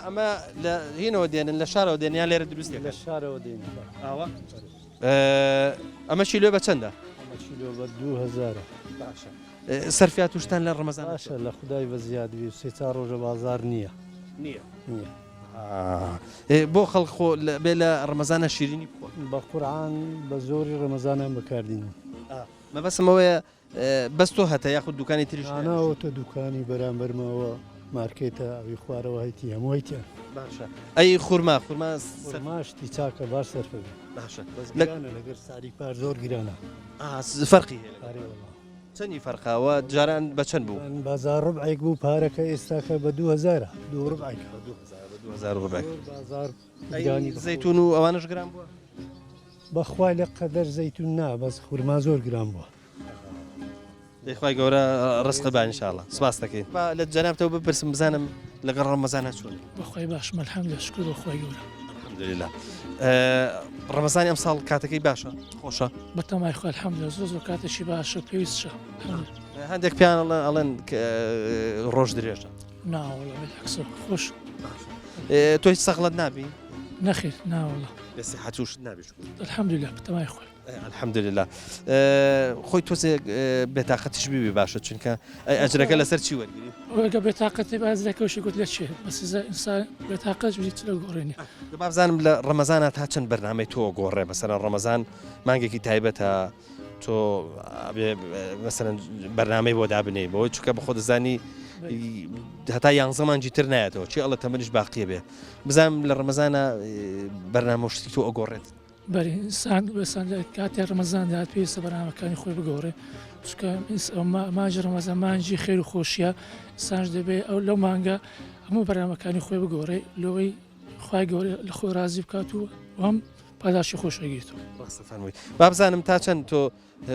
ئەمە لە هینەوە دێنن لە شارەوە دێنیان لێرە دروستێک لە شارەوە دێن ئاوە ئەمە چیلۆ بە چەندە؟ ئەمە چیلۆ بە 2000 باشە سەرفیات توشتان لە ڕەمەزان باشە لە خودای بە زیادوی سێ ڕۆژە بازار نییە نییە بۆ خەڵخۆ بێ لە ڕەمەزانە شیرینی بخۆ بە قورعان بە زۆری ڕەمەزانە بەکاردین مەبەسمەوەیە بەس تۆ هەتە یاخود دوکانی تریشانەوە تۆ دوکانی بەرامبەرمەوە مارکێتە ئەوی خوارەوە هەیتی هەموویتە باشە ئەی خورما خورماشتی چاکە باش سەرفە باشە لەگەر ساری پار زۆر گرانە فەرقی چەندی فەرقاوە جاران بە چەند بوو؟ بازار ڕبعێک بوو پارەکە ئێستاکە بە 2000 دوو ڕبعێک بازار زەیتون و ئەوانش گران بووە؟ بەخوای لە قەدەر زەیتون نا بەس خورما زۆر گران بووە دەیخوای گەورە ڕستقە با ئینشاءڵڵا سپاس دەکەین لە جەنابتەوە بپرسم بزانم لەگەڵ ڕەمەزانە چۆن بەخوای باشم الحەمدولillah شکر بەخوای گەورە الحەمدولillah ڕەمەزانی ئەمساڵ کاتەکەی باشە خۆشە بەتەمای خۆ الحەمدولillah زۆر کاتێکی باشە پێویستشە هەندێک پیان ئەڵێن ڕۆژ درێژە ناوەڵە بێکسە خۆش تۆی سەغڵت نابی نەخێر ناوەڵە بەسی حچوش نابی الحەمدوللا بتەمای خۆی الحەمدولله خۆی تۆزێ بێتاقەتیش بیبی باشە چونکە ئەجرەکە لەسەر چی وەرگری ئەوەگە بێتاقەتی بازەکەشی گوت لە چێ بەسیزە ئینسان بێتاقەت بریت لە گۆڕێنێ بابزانم لە ڕەمەزانە تا چەند بەرنامەی تۆ گۆڕێ بەسەر ڕەمەزان مانگێکی تایبەتە تۆ مەسەرەن بەرنامەی بۆ دابنێ بۆی چونکە بە خۆ دەزانی هەتا یانزەمانجی تر نایەتەوە چی ئەڵە تەمەنیش باقیە بێ بزانم لە ڕەمەزانە بەرنامە شتی تۆ ئەگۆڕێت بەری ئینسان بەسان کاتێ ڕەمەزان داات پێویستە بەرنامەکانی خۆی بگۆڕێ چکە ماژە ڕەمەزان مانجی خێر و خۆشیە سانج دەبێت ئەو لەو مانگە هەموو بەرنامەکانی خۆی بگۆڕێ لەوەی خی گەورە لە خۆی رازی بکات و ئەم پاداشی خۆشەگیرێتەوە بابزانم تا چەند تۆ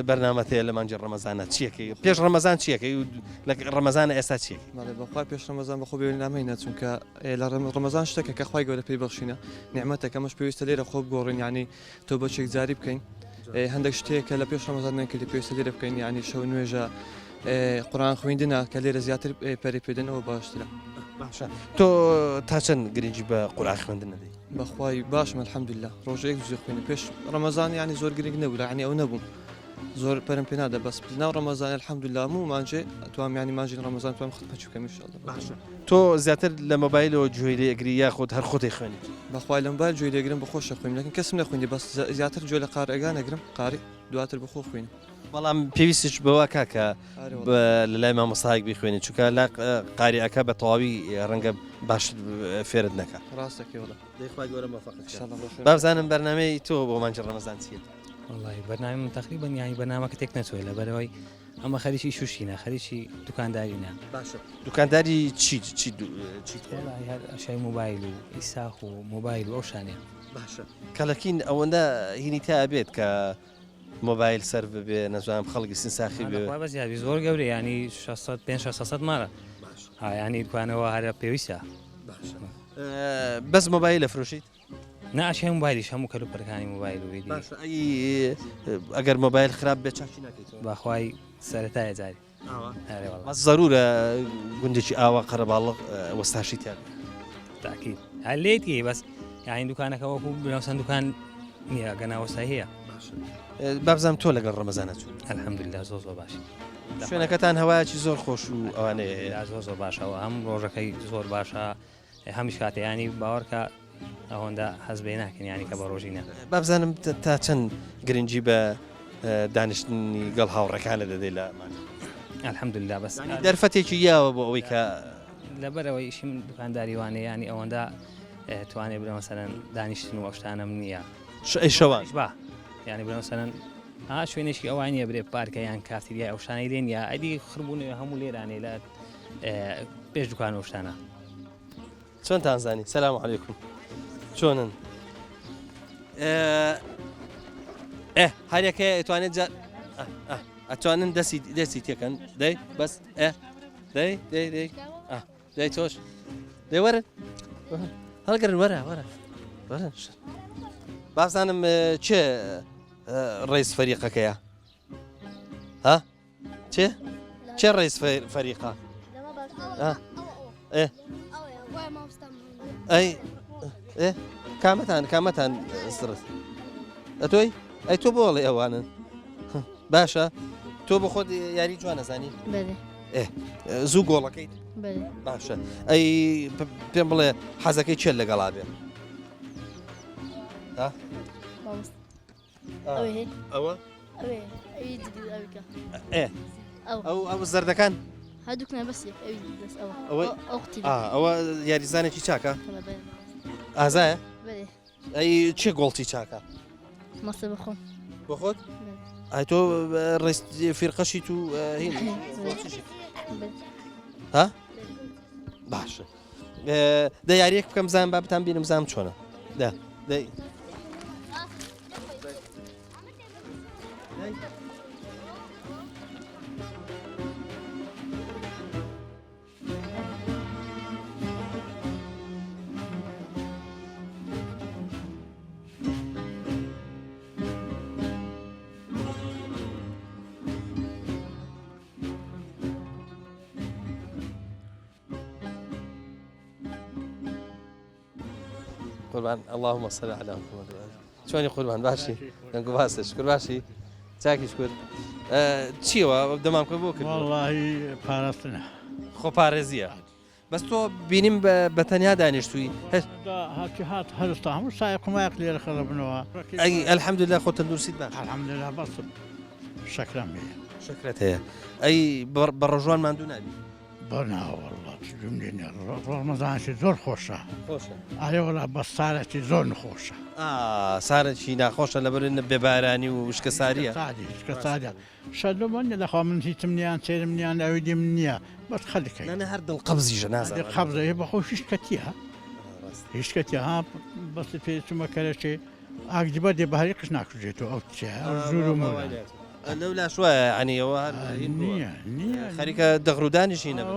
بەرنامەتەیە لە مانجی ڕەمەزانە چیەکەی پێش ڕەمەزان چیەکەی لە ڕەمەزانە ئێستا چیەکەی بەخوای پێش ڕەمەزان بەخۆ بێنامەینە چونکە لە ڕەمەزان شتێکە کە خی گەورە پێی بەخشینە نیعمەتێکە مەش پێویستە لێرە خۆ بگۆڕین ینی تۆ بەچێک جاری بکەین هەندێک شتێکە لە پێش ڕەمەزان نەکردی پێویستە لێرە بکەین ینی شەو نوێژە قورآن خوێندنە کە لێرە زیاتر پەری پێدنەوە باشترە باشە تۆ تا چەند گرنگی بە قورآن خوێندن دەدەی بەخوای باشم الحەمدولله ڕۆژەیەک دوزێ خوێنی پێش ڕەمەزان ینی زۆر گرنگ نەبوو ینی ئەو نەبووم زۆر پەرم پێ نادە بەس ناو ڕەمەزان الحەمدولله هەموو مانجێ توام ینی ماژین ڕەمەزان توام خدمەت بکەم ئینشاءالله باشە تۆ زیاتر لە مۆبایلەوە گوێی لێگری یاخۆت هەر خۆتی خوێنی بەخوای لە مۆبایل گوێی لێگرم بەخۆشە خوێن لەکن کەسم نەخوێنی بەس زیاتر گوێ لە قارئەکان ئەگرم قاری دواتر بخۆ خوێنی بەڵام پێویستیش بەوە کاکە لە لای مامۆستایەک بیخوێنی چونکە لا قاریەکە بە تەواوی ڕەنگە باش فێرت نەکە ڕاستەکەی وڵە دەیخوای گەورە مەوفەقت بابزانم بەرنامەی تۆ بۆ مانجی ڕەمەزان چیە والله برنامج تقريبا يعني برنامج تك نتوي لا بروي اما خليشي شوشينا خليشي دكاندارينا باشا دكانداري چی والله هذا شيء موبايل وإساخ وموبايل وأوشانيا باشا كلكين أونا هني تابيت ك موبايل سيرف بنظام خلق سنساخي بس يعني زور قبل يعني شخصات بين شخصات مرة يعني كانوا هذا بيوسا بس موبايل فروشيت نا شيء موبايلي شو مكلو بركاني موبايل ويدي باش أي أجر موبايل خراب بتشاكينا كيتو بأخوي سرتاي زاري هذا والله بس ضرورة قندش قرب الله واستهشيت يعني تأكيد عليتي بس يعني دكانك هو بنفس دكان مية قناة وسهية بابزام تولى قال رمضان الحمد لله زوزو باشا شو كتان هواي زور خوش وأنا لا زوزو باشا وهم روجكي زور باشا هم شكاتي يعني باوركا هوندا حزبيناكن يعني كبروجينا بابزانم تا چەند گرنگی بە دانیشتنی گەڵ هاوڕەکانە دەدەی لە الحمد لله بس دەرفەتێکی یاوە بۆ ئەوەی کە لەبەرەوەی شیم دوکانداری وانێ ینی ئەوەندا توانێ برە مەسەرەن دانیشتن و ئەوشتانم نییە شەوان با ینی برە مەسەرەن شوێنێکی ئەوانیە برێ پارکە یان کافتریای ئەوشانەی لێن یا ئەدی خڕبوونەوە هەموو لێرانێ لە پێش دوکان ئەوشتانە چۆنتان زانی سەلام عەلەیکوم چۆنن هەرێکە ئەتوانێت ئەتوانن دەستی تێکەن دەی بەس دەی تۆش دەی وەرن هەڵگەرن وەرە بازانم چێ ڕێز فەریقەکەیە ها چێ ڕێز فەریقە ئەی کامەتان سرست ئەتۆی ئەی تۆ بۆڵێ ئەوانن باشە تۆ بە خۆت یاری جوانەزانی زوو گۆڵەکەیت باشە ئەی پێم بڵێ حەزەکەی چێت لەگەڵا بێ ئەوە ئەو زەردەکان هادووکە بەس ئەوە یاریزانێکی چاکە ئازایە ئەی چێ گۆڵتی چاکە مەسە بخۆم بۆ خۆت ئای تۆ ڕێز فیرقەشی تو ها باشە دە یاریەک بکەم زان با بتان بینم زانم چۆنە دەی قوربان اللهم صل على محمد چۆنی قوربان باشی دەنگ و باسە شکر باشی چاکی شکر چیەوە دەمام کە بۆ کرد والله پاراستنە خۆ پارێزیە بەس تۆ بینیم بە تەنیا دانیشتووی هاتی هات هەرستا هەموو سای قمایق لێرە خەڵبنەوە ئەی ئەلحەمدوللا خۆ تەندروستیت باش الحەمدلله بەسم شەکرم بێ شکرت هەیە ئەی بە ڕۆژوان ماندوو نابی بەناوەڵات جملێنێ ڕۆژمەزانشی زۆر خۆشە ئارێوەڵا بە سارەتی زۆر نخۆشە سارەکی ناخۆشە لەبەر بێبارانی و وشکە ساریە شکە ساریە شەدەمەنە لەخوا من هیچم نیان چێرم نیان ئەویدی من نییە بەس خەلەکەی نە هەر دڵ قەبزیژە نازانێت قەبزە بەخۆ هیچکەتیە هیچکەتی ها بەس پێ چوومەکەرەشێ ئاگدیبە دێ بەهاری قش ناکوژێتەوە ئەو ژوور و لەو لا شوایە عنیەوە خەریکە دەغڕودانیشی نەبن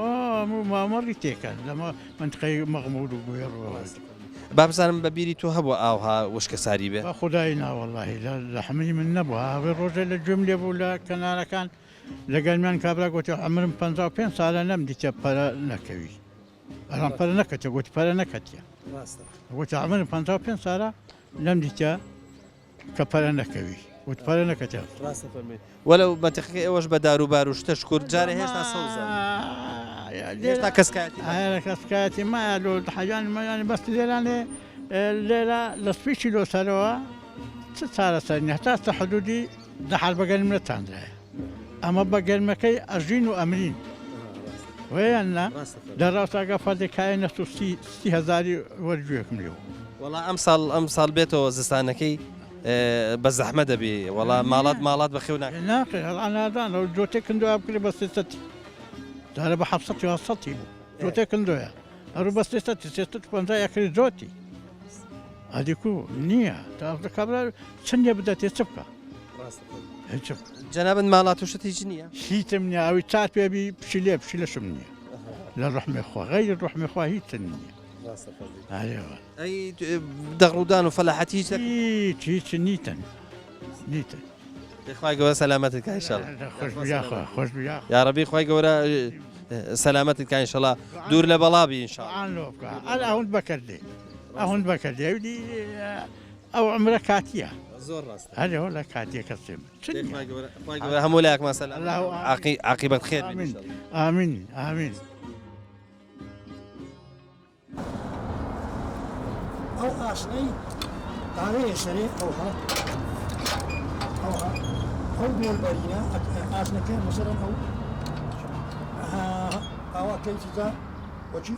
مامەڕی تێکە لەمە منتقەی مەغموود و گوێڕ با بزانم بە بیری تۆ هەبوو ئاوها وشکە ساری بێ خدای ناوەڵی لە حملی من نەبووە هاوێ ڕۆژێ لە گوێم لێ بوو لە کەنارەکان لەگەلمیان کابرا گوتی ئەمرم 55 ساڵە نەم دیتە پەرە نەکەوی ئەڵام پەرە نەکەتە گوتی پەرە نەکەتە گوتی ئەمرم 55 ساڵە نەم دیتە کە پەرە نەکەوی وتپەرە نەکەتە وەلو بەتەقی ئێوەش بە داروبار و شتە شکر جارە هێشتا سەوزە هێشتا کەسکاتی مایە لۆ حەجان مەیانی بەست لێرانێ لێرە لە سپیچی لۆ سەرەوە چ چارە سەرنی هەتاستە حدودی دەحال بەگەلم نەتاندرایە ئەمە بە گەلمەکەی ئەژین و ئەمرین وەیاننا دەڕاستاگە فەردێکایە نەست و 30,000 وەرگوێکم لێەوە وەڵا ئەم ساڵ بێتەوە زستانەکەی بە زەحمە دەبێ وەڵا ماڵات بە خێو ناقی هەڵانادان ئەو جۆتێ کندوە بکرێ بە سێسەتی دارە بە 700 بوو جۆتێ کندۆیە ئەڕوو بە سێسەتی 350 یەکری جۆتی ئەدیکو نییە تا کابرا چندێ بدەتێ چ بکە جەنابن ماڵات و شت هیچ نییە هیچم نییە ئەوی چات پێبی پشی لێ پشی لەشم نییە لە ڕحمێ خوا غەیری ڕحمێ خوا هیچ نییە ئەی دەغڕودان و فەلاحەتی هیچ نیتن خی گەورە سەلامەتت کە ئینشەڵا خۆش یا ڕەبی خی گەورە سەلامەتت کە ئینشەڵا دوور لە بەڵابی ئینشاءڵڵا ئەوەند بەکردێ ئەوەند بەکردێ ئەو عمرە کاتیە زۆر ڕاست هەرەوە لە کاتێ کەسێم هەموو لایەکمان سەلام عاقیبەت خێر ئامین ئامین ئەو ئاسنەی داوەیە سەرێ ئەوها ئەو بێڵبەرینە ئاسنەکە مەسەرەن ئەو ئاوا کەیتیدا وەچی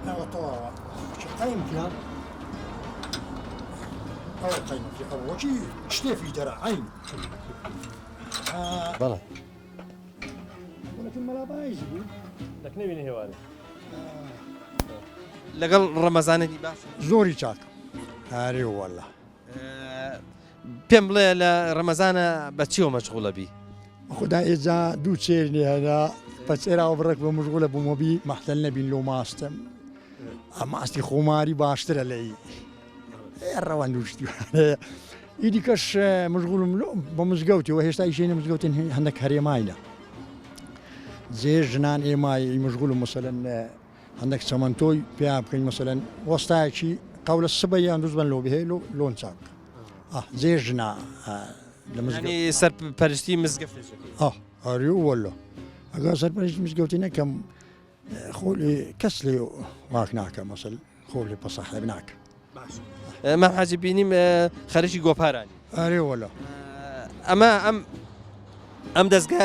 ئەوە تەواوە قەیمکە ئەوە قەیمەکە ئەو وەچی شتێفی دەرە عین بەڵێ وەلەکن مەلا بایزی بوو دەکنەوینە هێوارێ لەگەڵ ڕەمەزانێکی باش زۆری چاک هەرێ وەڵا پێم بڵێ لە ڕەمەزانە بە چیەوە مەشغوڵە بی خدا ئێجا دوو چێرنی هەدا پەچێراوە بڕێک بە مژغوڵە بوومەبی مەحتەل نەبین لۆ ماستم ئەماستی خۆماری باشترە لەی ڕەوان دوشتی ئیدی کەش مژغوڵم بە مزگەوتیەوە هێشتا ئیشێنە مزگەوتن هەندێک هەرێمایە جێ ژنان ئێمای مژغوڵ مەسەلەن هەندێک چەمەندۆی پێیا بکەین مەسەلەن وەستایەکی قەولە سبە یان دووز بن لۆ بهەیە لۆن چاک جێ ژنا لە سەرپەرشتی مزگەفت هەری وەڵە ئەگەر سەرپەرشتی مزگەوتی نەکەم خۆلی کەس لێ واک ناکە مەسەل خۆلی پەسەحەب ناکە مام حاجی بینیم خەریکی گۆپارانی ئەرێ وەڵە ئەم دەستگا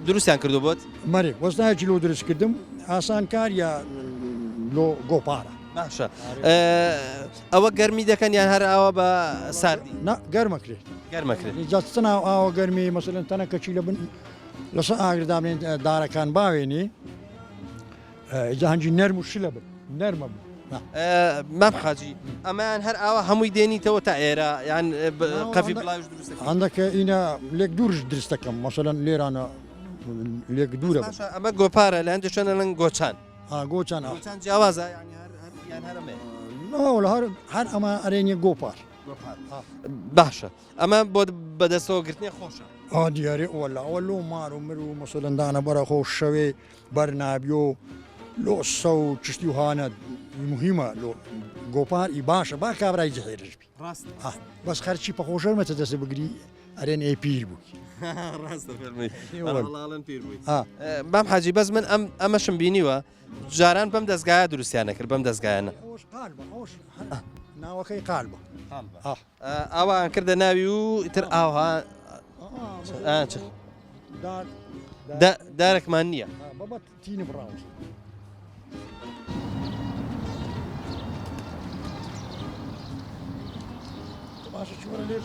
دروستیان کردو بۆت مەرێ وەستایەکی لۆ دروست کردم ئاسان کاریە لۆ گۆپارە باشە ئەوە گەرمی دەکەن یان هەر ئەوە بە ساردی گەرمەکرێت گەرمەکرێت جاستنا ئاوە گەرمی مەسەلەن تەنە کەچی لە بن لەسەر ئاگردامێن دارەکان باوێنی جا هەنجی نەرم و شلە بن نەرمە بن مام حاجی ئەمان هەر ئاوە هەمووی دێنیتەوە تا ئێرە یان قەفی بڵاوش دروست هەندێکە ئینە لێک دوورش دروستەکەم مەسەلەن لێرانە لێک دوورە ئەمە گۆپارە لە هەندێک شوێنە لەنگ گۆچان گۆچان جیاوازە هەر ئەمە ئەرێنیە گۆپار باشە ئەمە بۆ بەدەستەوە گرتنی خۆشە دیارێ وەلا ئەوە لۆ مار و مر و مەسەلەندانە بەرە خۆش شەوێ بەرنابی و لۆ سە و چشتی و هاانە مهمە لۆ گۆپاری باشە با کابرای جەهێرش بی بەس خەرچی پەخۆشەرمەتە دەسە بگری ئەرێن ئێ پیر بووی بام حاجی بەس من ئەمەشم بینیوە جاران بەم دەستگایە دروستیانە کرد بەم دەستگایانە ناوەکەی قال بە ئەوان کردە ناوی و ئیتر ئاها دارێکمان نییە بەبەت تینە بڕاوە باشە چوەرە لێ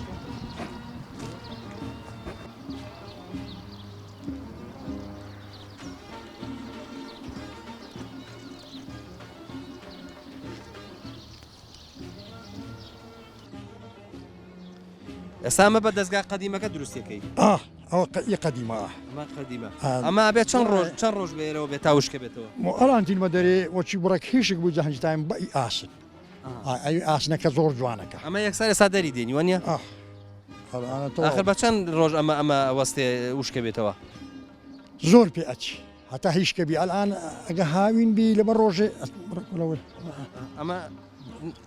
ئێسامە بە دەستگا قەدیمەکە دروستیەکەی ئەوە قەدیمە قەدیمە ئەمە بێت چەند ڕۆژ بێرەوە بێت تاوشکە بێتەوە ئەلانتیمە دەرێ وەچی بڕێک هیشک بوو جەهنجتایم بە ئاسن ئەوی ئاسنەکە زۆر جوانەکە ئەمە یەکسار ئێستا دەری دێنی وانە آخر بە چەند ڕۆژ ئەمە وەستێ وشکە بێتەوە زۆر پێ ئەچی هەتا هیچکە بی ئەلان ئەگە هاوین بی لەبەر ڕۆژێ ئەمە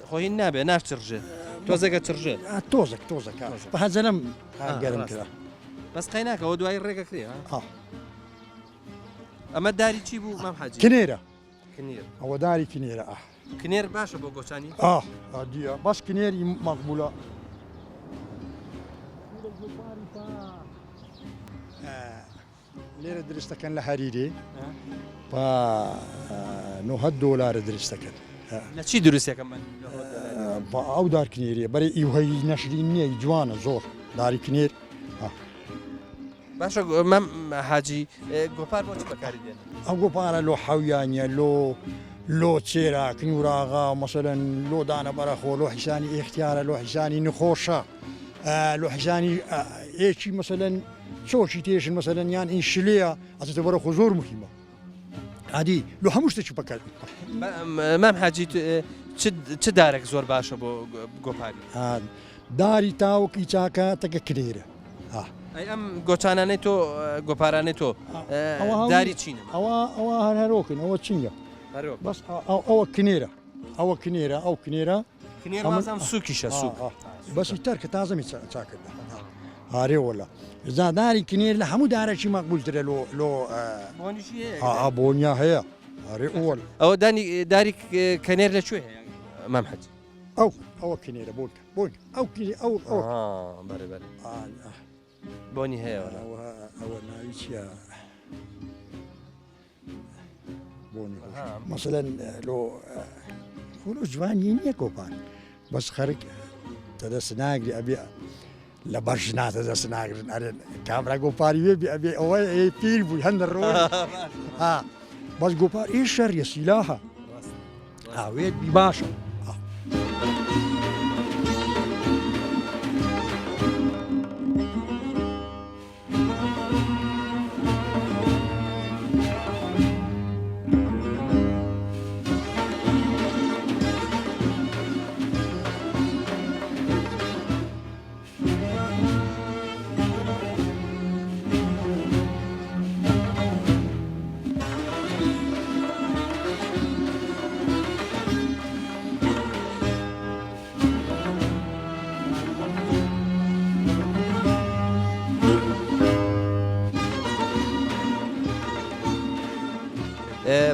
خۆی نابێ ناشتڕژێ تۆزەکە چڕژێ تۆزەک بە هەزەرم گەرم کرا بەس قەی ناکەەوە دوای ڕێگەکرێ ئەمە داری چی بوو مام حاجی کنێرە ئەوە داری کنێرە کنێر باشە بۆ گۆچانی دیە بەس کنێری مەقبولە لێرە درستەکەن لە هەریرێ بە $9 درستەکەن لە چی دروستەکەم بە ئەو دارکنێریە بەرەی ئیوهەی نەشرین نییە جوانە زۆر داری کنێر باشە مەم حاجی گۆپار بۆ چ بەکاری دێن ئەو گۆپارە لۆ حەویانە لۆ چێرا کنوراغا مەسەلەن لۆ دانە بەرەخۆ لۆ حیسانی ئیختیارە لۆ حیسانی نخۆشە لۆ حیسانی ئێکی مەسەلەن چۆشی تێشن مەسەلەن یان ئین شلەیە ئەچێتە بەرەخۆ زۆر مهمە عادی لۆ هەموو شتێکی بەکار مام حاجی چ دارێک زۆر باشە بۆ گۆپاری داری تاوەکی چاکە تەکە کرێرە ئەم گۆچانانەی تۆ گۆپارانەی تۆ داری چینە ئەوە هەرۆکن ئەوە چینگە بەس ئەوە کنێرە ئەوە کنێرە ئەو کنێرە کنێرمازام سوکیشە سوک بەسی تەرکە تازەمی چاکردا هارێ وەلا زاداری کنێر لە هەموو دارێکی مەقبولترە لۆ بۆنیا هەیە هارێ ئەوەل ئەوە داری کەنێر لەکوێ هەیە مام حاجی ئەوە کنێرە بۆن ئەو بۆنی هەیە ئەوە ناوی چیە بۆنی مەسەلەن لۆ خۆ جوانی نییە گۆپان بەس خەرک تەدەست ناگری ئەبێ لە بەرژ ناتە دەست ناگرن ئەرێن کامرا گۆپاری وێبی ئەبێ ئەوە پیر بووی هەندە ڕۆ بەس گۆپار ئێ شەریە سیلاها ئاوێت بی باشە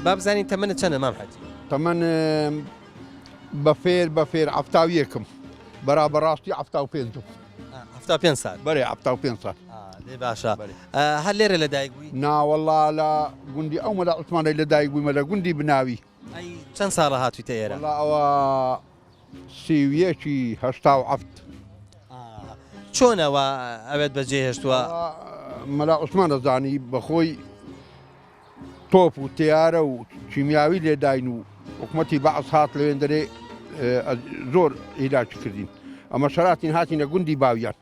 با بزانین تەمەنە چەندە مام حاجی تەمەن بەفێر هەفتاویەکم بەرابەڕاستی 5 سال بەرێ 5 سال لێ باشە هەر لێرە لە دایک بووی ناوەڵا لە گوندی ئەو مەلا عوسمانەی لە دایک بوویمە لە گوندی بناوی چەند ساڵە هاتوویتە ئێرە ئەوە سیویەکی هەشتا چۆنەوە ئەوێت بەجێهێشتووە مەلا عوسمان دەزانی بەخۆی تۆپ و تیارە و کیمیاوی لێداین و حکومەتی بەعس هات لەوێن دەرێ زۆر هیلاکی کردین ئەمە شەراتین هاتینە گوندی باویان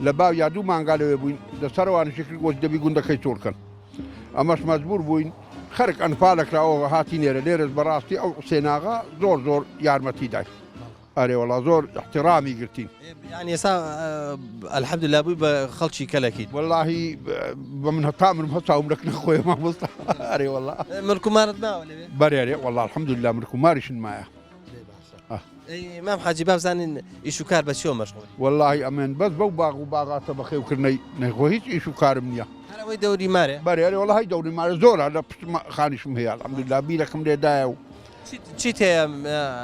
لە باویا دوو مانگا لەوێ بووین دەسەرەوانشی کرد گۆچ دەبی گوندەکەی چۆرکەن ئەمەش مەجبور بووین خەرک ئەنفالەکراوە هاتی نێرە لێرەش بەڕاستی ئەو حوسێناغا زۆر یارمەتی دای ئەرێ وڵا زۆر احترامی گرتین یعنی ئێستا الحەمدوللا بووی بە خەڵکی کەلەکیت واللهی بە من هەتا منم هەستا عمرك نەخۆی مامۆستا ئەرێ وڵا ملک و مارت ماوە لەوێ بەرێ والله الحەمدوللا ملک و ماریشن مایە مام حاجی بابزانین ئیش و کار بە چۆ مەشغوڵی واللهی ئەمێن بەس بەو باغ و باغاتە بەخێوکردنەی نەخۆ هیچ ئیش و کارم نییە هەرەوەی دەوری مارێ بەرێ وڵی دەوری مارە زۆرە لە پشت خانیشم هەیە الحەمدوللا بیرەکەم لێدایە و چیت هەیە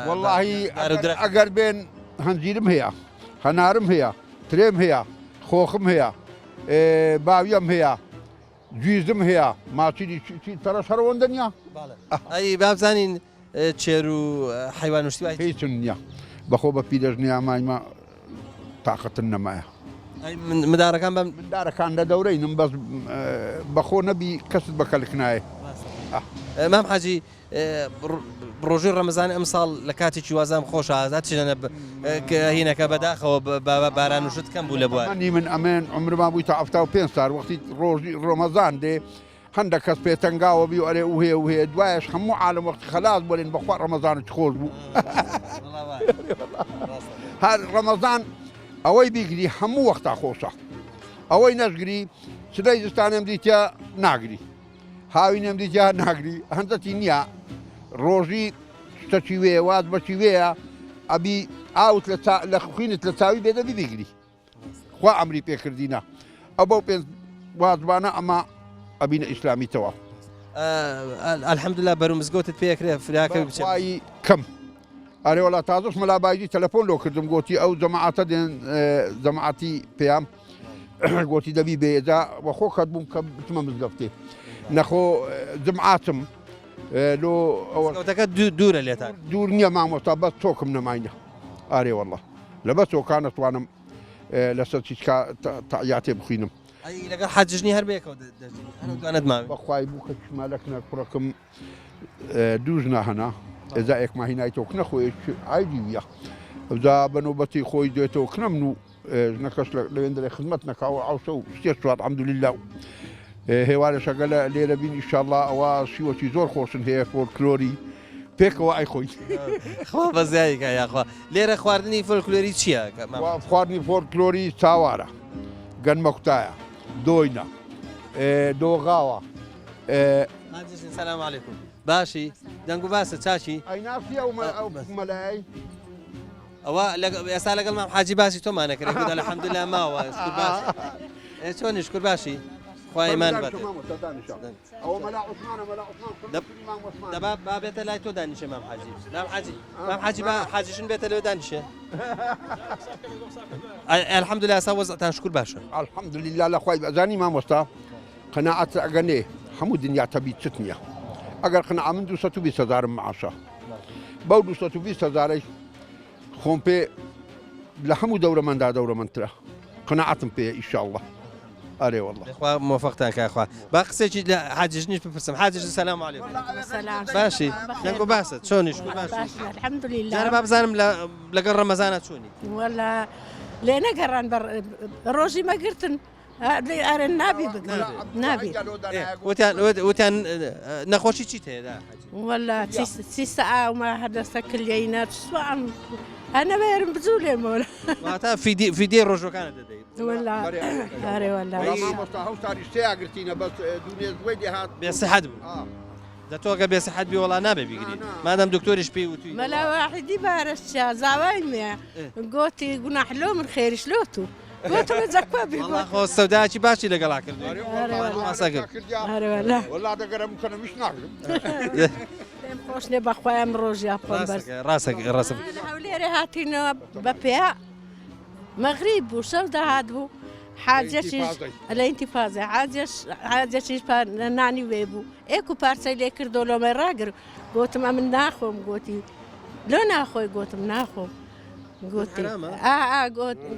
واللهی ئەگەر بێن هەنجیرم هەیە هەنارم هەیە ترێم هەیە خۆخم هەیە باویەم هەیە گویزم هەیە ماچی تەرەش هەرەوەندە نییە ئەی بابزانین چێر و حیوان وشتی هیچ نییە بەخۆ بە پیرەژنی ئامایمە تااقەتن نەمایە مدارەکان بەم مدارەکان لە دەورەینم بەس بەخۆ نەبی کەست بەکەلک نایە مام حاجی ڕۆژی ڕەمەزان ئەم ساڵ لە کاتێکی وازام خۆش ئازاد چێنە هینەکە بەداخەوە باران وشت کەم بوو لە بواری من ئەمێن عمرما بووی تا 5 سال وەختی ڕۆژی ڕۆمەزان دێ هەندێک کەس پێتەنگاوە بی ئەرێ و هەیە و هەیە دوایش هەموو عالم وەختی خەلاص بۆلێن بەخوا ڕەمەزانت خۆش بوو هەر ڕەمەزان ئەوەی بیگری هەموو وەختا خۆشە ئەوەی نەشگری سلەی زستانێم دیتە ناگری هاوی نێم دیتە ناگری هەندەتی نییە ڕۆژی شتەچی وێ واز بەچی وەیە ئەبی ئاوت لە خوینت لە چاوی بێدەبی بیگری خوا ئەمری پێکردینە ئەو بەو پێ وازبانە ئەمە ئەبینە ئیسلامیتەوە الحەمدوللا بەرو مزگەوتت پێکرێ فراکە بچوایی کەم ئەرێ وڵا تازەش مەلابایدی تەلەفۆن لۆ کردم گوتی ئەو جەماعەتە دێن جەماعەتی پێیان گوتی دەبی بێجا وەخۆ کەت بووم کە بچمە مزگەفتێ نەخۆ جمعاتم لۆ ئەوەکە دوورە لێتان دوور نییە مامۆستا بەس تۆکم نەماینە ئارێ وەڵڵە لە بەس تۆکان نەتوانم لەسەر چیچکە تەعیاتێ بخوینم لەگەڵ حەجژنی هەر بێکەوە دەستوانت ماوێ بەخوای بوو کە چمالەکنە کوڕەکەم دوژنا هەنا ئێزا ئێکما هینای تۆک نەخۆی ئایدی ویە ئەوجا بەنۆبەتی خۆی دوێتەوە کنەم و ژنەکەش لەوێندرێ خزمەت نەکاوە ئاوسە و شتێ سوات عەمدولیلا هێوارەشەگە لە لێرە بین ئیشاڵڵا ئەوە شیوەتی زۆر خۆشن هەیە فۆلکلۆری پێکەوە ئای خۆی خوا بەزایکە یاخوا لێرە خواردنی فۆلکلۆری چییە خواردنی فۆلکلۆری چاوارە گەنمە قوتایە دۆینە دۆغاوە سەلام عەلیکوم باشی دەنگ و باسە چاچی ئەیناسی ئەو مەلای ئەوە ئێستا لەگەڵ مام حاجی باسی تۆمان نەکرێت گوت الحەمدوللا ماوە چۆنی شکر باشی خوا ئیمان بەت دەبا بابێتە لای تۆ دانیشە مام حاجی مام حاجی با حاجیشن بێتە لەوێ دانیشێ الحەمدوللا ئێستا وەزعتان شکر باشە الحەمدوللا لە خوای بەزانی مامۆستا قەناعەت ئەگەنێ هەموو دنیا تەبی چت نییە ئەگەر قەناع من 220,000 معاشە بەو 220,000 خۆم پێ لە هەموو دەورەمەندا دەورەمەندترە قەناعەتم پێ ئیشاءڵڵە ئەرێ وەڵڵە خوا موفقتان کاخوا با قسێکی لە حاجژنیش بپرسم حاجژ سەلام عەلیکوم باشی دەنگ و باسە چۆنی شکر باشی الحەمدوللیلا جارە با بزانم لەگەڵ ڕەمەزانە چۆنی وەلا لێ نەگەڕان ڕۆژی مەگرتن ئەرە نابی بگەڕ نابی وتیان نەخۆشی چیت هەیە وەلا چی سەعاومە هەردەستە کلیەینە سوان هەنەوێرم بزوو لێمەوە واتە فیدیە ڕۆژەکانە دەدەیت ئەرێ وەلا هەوتاری شتەیە گرتینە بەس دوونێ دوای دێهات بێسەحەت بوو دەتۆگە بێسەحەت بی وەڵا نابێ بیگری مادەم دکتۆریش پێی وتوی مەلا واحدی بارەشچا زاوای مێ گۆتی گوناحلۆ من خێریش لۆتو گۆتمە جەکوە بی خۆ سەوداکی باشی لەگەڵا کردو وەڵا دەگەرم کەنەمیش ناگرم خۆش لێ بەخوایان ڕۆژیا خۆم بەس ڕاستە هەولێرە هاتینەوە بە پێیا مەغریب بوو شەو داهات بوو حاجەشیش لە ئینتیفازە حاجەشیش نانی وێ بوو ئێک و پارچەی لێ کردو لۆمە ڕاگر گوتم ئەمن ناخۆم گوتی لۆ ناخۆی گوتم ناخۆم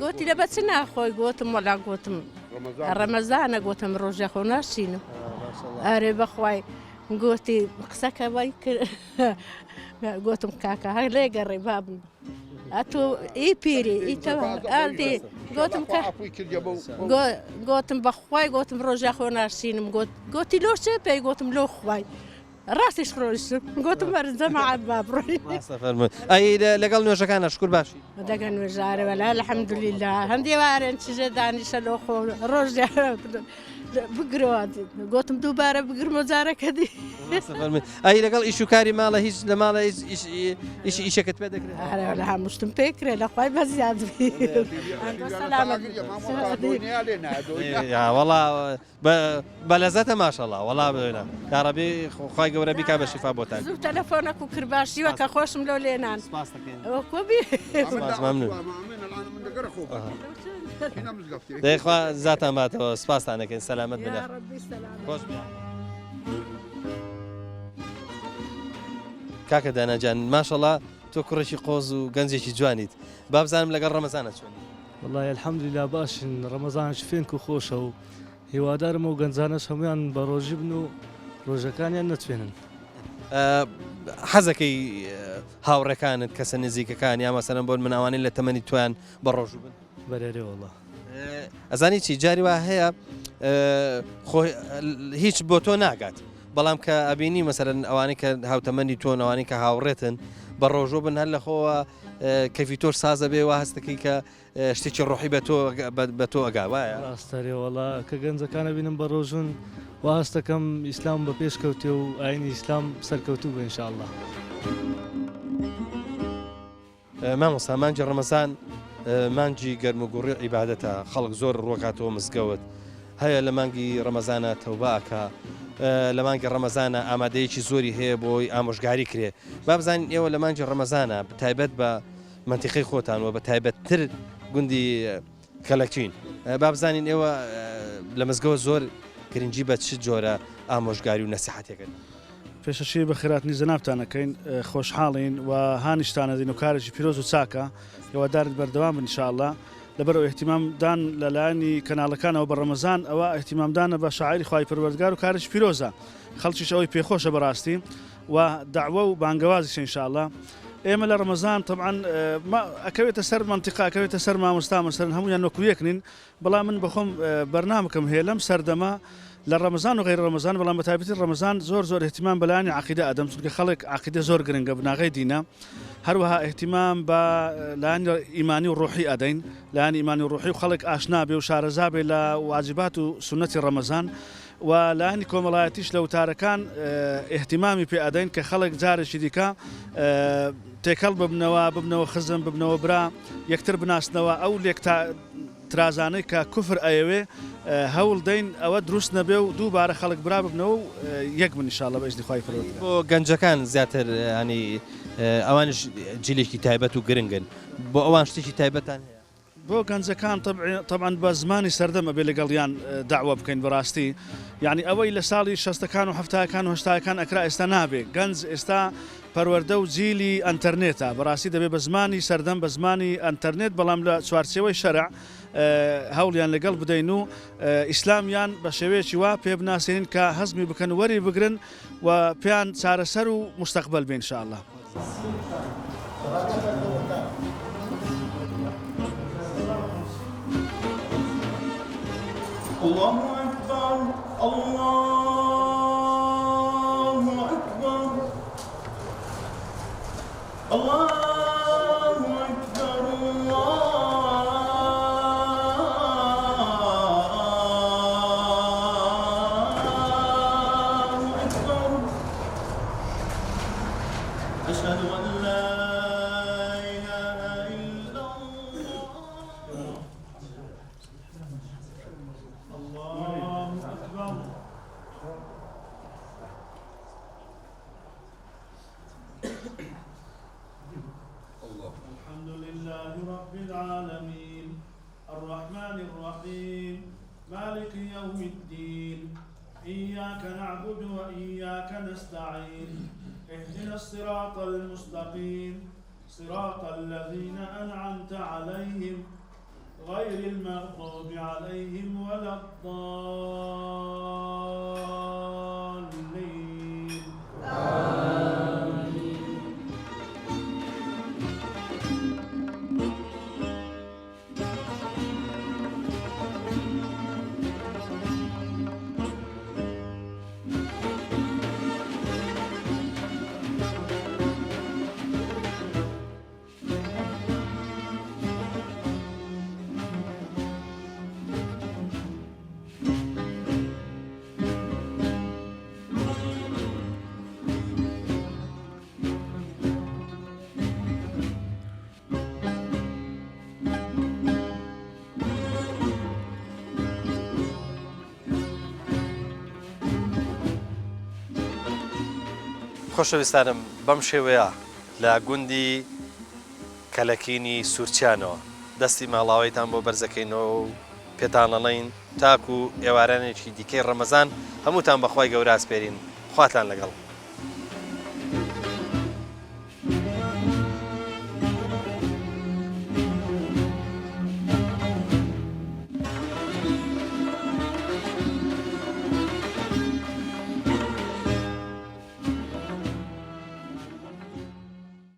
گوتی لە بەچ ناخۆی گوتم وەلا گوتم ڕەمەزانە گوتم ڕۆژە خۆ ناشینم ئەرێ بەخوای گوتی قسەکە وای کرد گوتم کاکە هەر لێگەڕێ بابن ئەتۆ ئی پیری ئیتەوە ئەدی گوتم بەخوای گوتم ڕۆژە خۆ ناشینم گوتی لۆ چێ پێی گوتم لۆ خوای ڕاستیش ڕۆیشتم گوتم وەرن جەماعەت با بڕۆین ئەی لەگەڵ نوێژەکانە شکر باشی دەگە نوێژارەوەلا الحەمدولیلا هەندێ وارێن چژە دانیشە لۆ خۆ ڕۆژ بگرەوە گوتم دووبارە بگرمە جارەکە دی ئەی لەگەڵ ئیشوکاری ماڵە هیچ لە ماڵە ئیشەکەت پێ دەکرێت لە هەمووشتم پێکرێت لە خۆی بەزیاد وەڵا بە لەزەتە ماشەڵا وەڵا بێنە یاڕەبی خی گەورە بیکا بە شیفا بۆتان زوو تەلەفۆنەک و کردباشیوە کە خۆشم لەو لێنان دەیخوا زاتان باتەوە سپاسانەکەین سەلامەت بنە خۆش کاکە داناجان ماشەڵا تۆ کوڕێکی قۆز و گەنجێکی جوانیت با بزانم لەگەڵ ڕەمەزانە چۆن والله الحەمدولیلا باشن ڕەمەزانش فێنک و خۆشە و هیوادارم و گەنجانەش هەمویان بە ڕۆژی بن و ڕۆژەکانیان نەتوێنن حەزەکەی هاوڕەکانت کەسە نزیکەکان یا مەسەرم بۆن مناوانین لە تەمەنی تویان بە ڕۆژوو بن بەرێرێ وڵە ئەزانی چی جاری وا هەیە هیچ بۆ تۆ ناگات بەڵام کە ئەبینی مەسەرەن ئەوانەی کە هاوتەمەنی تۆن ئەوانەی کە هاوڕێتن بە ڕۆژۆ بن هەر لەخۆوە کەفی تۆر سازە بێ وا هەستەکەی کە شتێکی ڕۆحی بە تۆ ئەگا وایە ڕاستەرێ وڵا کە گەنجەکانە بینم بە ڕۆژون وا هەستەکەم ئیسلام بە پێشکەوتێ و ئاینی ئیسلام سەرکەوتوو بە ئینشاءالله مامۆستا مانجی ڕەمەزان مانجی گەرموگوڕی عیبادەتە خەڵک زۆر ڕۆکاتەوە مزگەوت هەیە لە مانگی ڕەمەزانە تەوباکە لە مانگی ڕەمەزانە ئامادەیەکی زۆری هەیە بۆی ئامۆژگاری کرێ با بزانین ئێوە لە مانجی ڕەمەزانە بتایبەت بە منتیقی خۆتانەوە بە تایبەتتر گوندی کەلەکچین با بزانین ئێوە لە مزگەوت زۆر گرنگی بە چ جۆرە ئامۆژگاری و نەسیحەتێکن پێشەشی بە خێراتنی زەنابتانەکەین خۆشحاڵین و هانیشتانە دین و کارێکی پیرۆز و چاکە هێوادارت بەردەوام انشاءالله لەبەرەوە احتیمامدان لەلایەنی کەناڵەکانەوە بە ڕەمەزان ئەوە احتیمامدانە بە شاعری خوای پەروەردگار و کارێکی پیرۆزە خەڵکیش ئەوەی پێخۆشە بەڕاستی و داعوە و بانگەوازیش انشاءالله ئێمە لە ڕەمەزان طبعاً ئەکەوێتە سەر منتیقا ئەکەوێتە سەر مامۆستا مەسەرەن هەمویان وەکو یەکنین بەڵام من بەخۆم بەرنامەکەم هەیە لەم سەردەما لە ڕەمەزان و غیر ڕەمەزان بەڵام بە تایبەتی ڕەمەزان زۆر احتیمام بەلایانی عەقیدە ئەدەم چونکە خەڵک عەقیدە زۆر گرنگە بناغی دینە هەروەها احتیمام بە لایانی ئیمانی و ڕۆحی ئەدەین لایانی ئیمانی و ڕۆحی و خەڵک ئاشنا بێ و شارەزا بێ لە واجبات و سونەتی ڕەمەزان و لایانی کۆمەڵایەتیش لە وتارەکان احتیمامی پێ ئەدەین کە خەڵک جارێکی دیکە تێکەڵ ببنەوە خزم ببنەوە برا یەکتر بناسنەوە ئەو لێک ترازانەی کە کوفر ئەیەوێ هەوڵ دەین ئەوە دروست نەبێ و دووبارە خەڵک برا ببنەوە و یەک بن ئینشاءالله بە ئیزنی خوای پەروەردگار بۆ گەنجەکان زیاتر ینی ئەوانش جیلێکی تایبەت و گرنگن بۆ ئەوان شتێکی تایبەتان بۆ گەنجەکان طبعاً بە زمانی سەردەمە بێ لەگەڵیان داعوە بکەین بەڕاستی یعنی ئەوەی لە ساڵی 60ەکان و 70ەکان و 80ەکان ئەکرا ئێستا نابێ گەنج ئێستا پەروەردە و جیلی ئەنتەرنێتە بەڕاستی دەبێت بە زمانی سەردەم بە زمانی ئەنتەرنێت بەڵام لە چوارچێوەی شەرع هەوڵیان لەگەڵ بدەین و ئیسلامیان بە شێوەیەکی وا پێ بناسێنین کە هەزمی بکەن وەری بگرن و پێیان چارەسەر و مستەقبەل بێ ئینشاءالله الله أكبر الله أكبر الله أكبر الله أكبر أشهد أن لا إله إلا الله أكبر الحمد لله رب العالمين الرحمن الرحيم مالك يوم الدين إياك نعبد وإياك نستعين اهدنا الصراط المستقيم صراط الذين أنعمت عليهم غير المغضوب عليهم ولا الضالين آمين خۆشەویستانم بەم شێوەیە لە گوندی کەلەکینی سوورچیانەوە دەستی ماڵاوەیتان بۆ بەرزەکەینەوە و پێتان ئەڵێین تاکو ئێوارانێکی دیکەی ڕەمەزان هەمووتان بەخوای گەورە ئاسپێرین خواتان لەگەڵ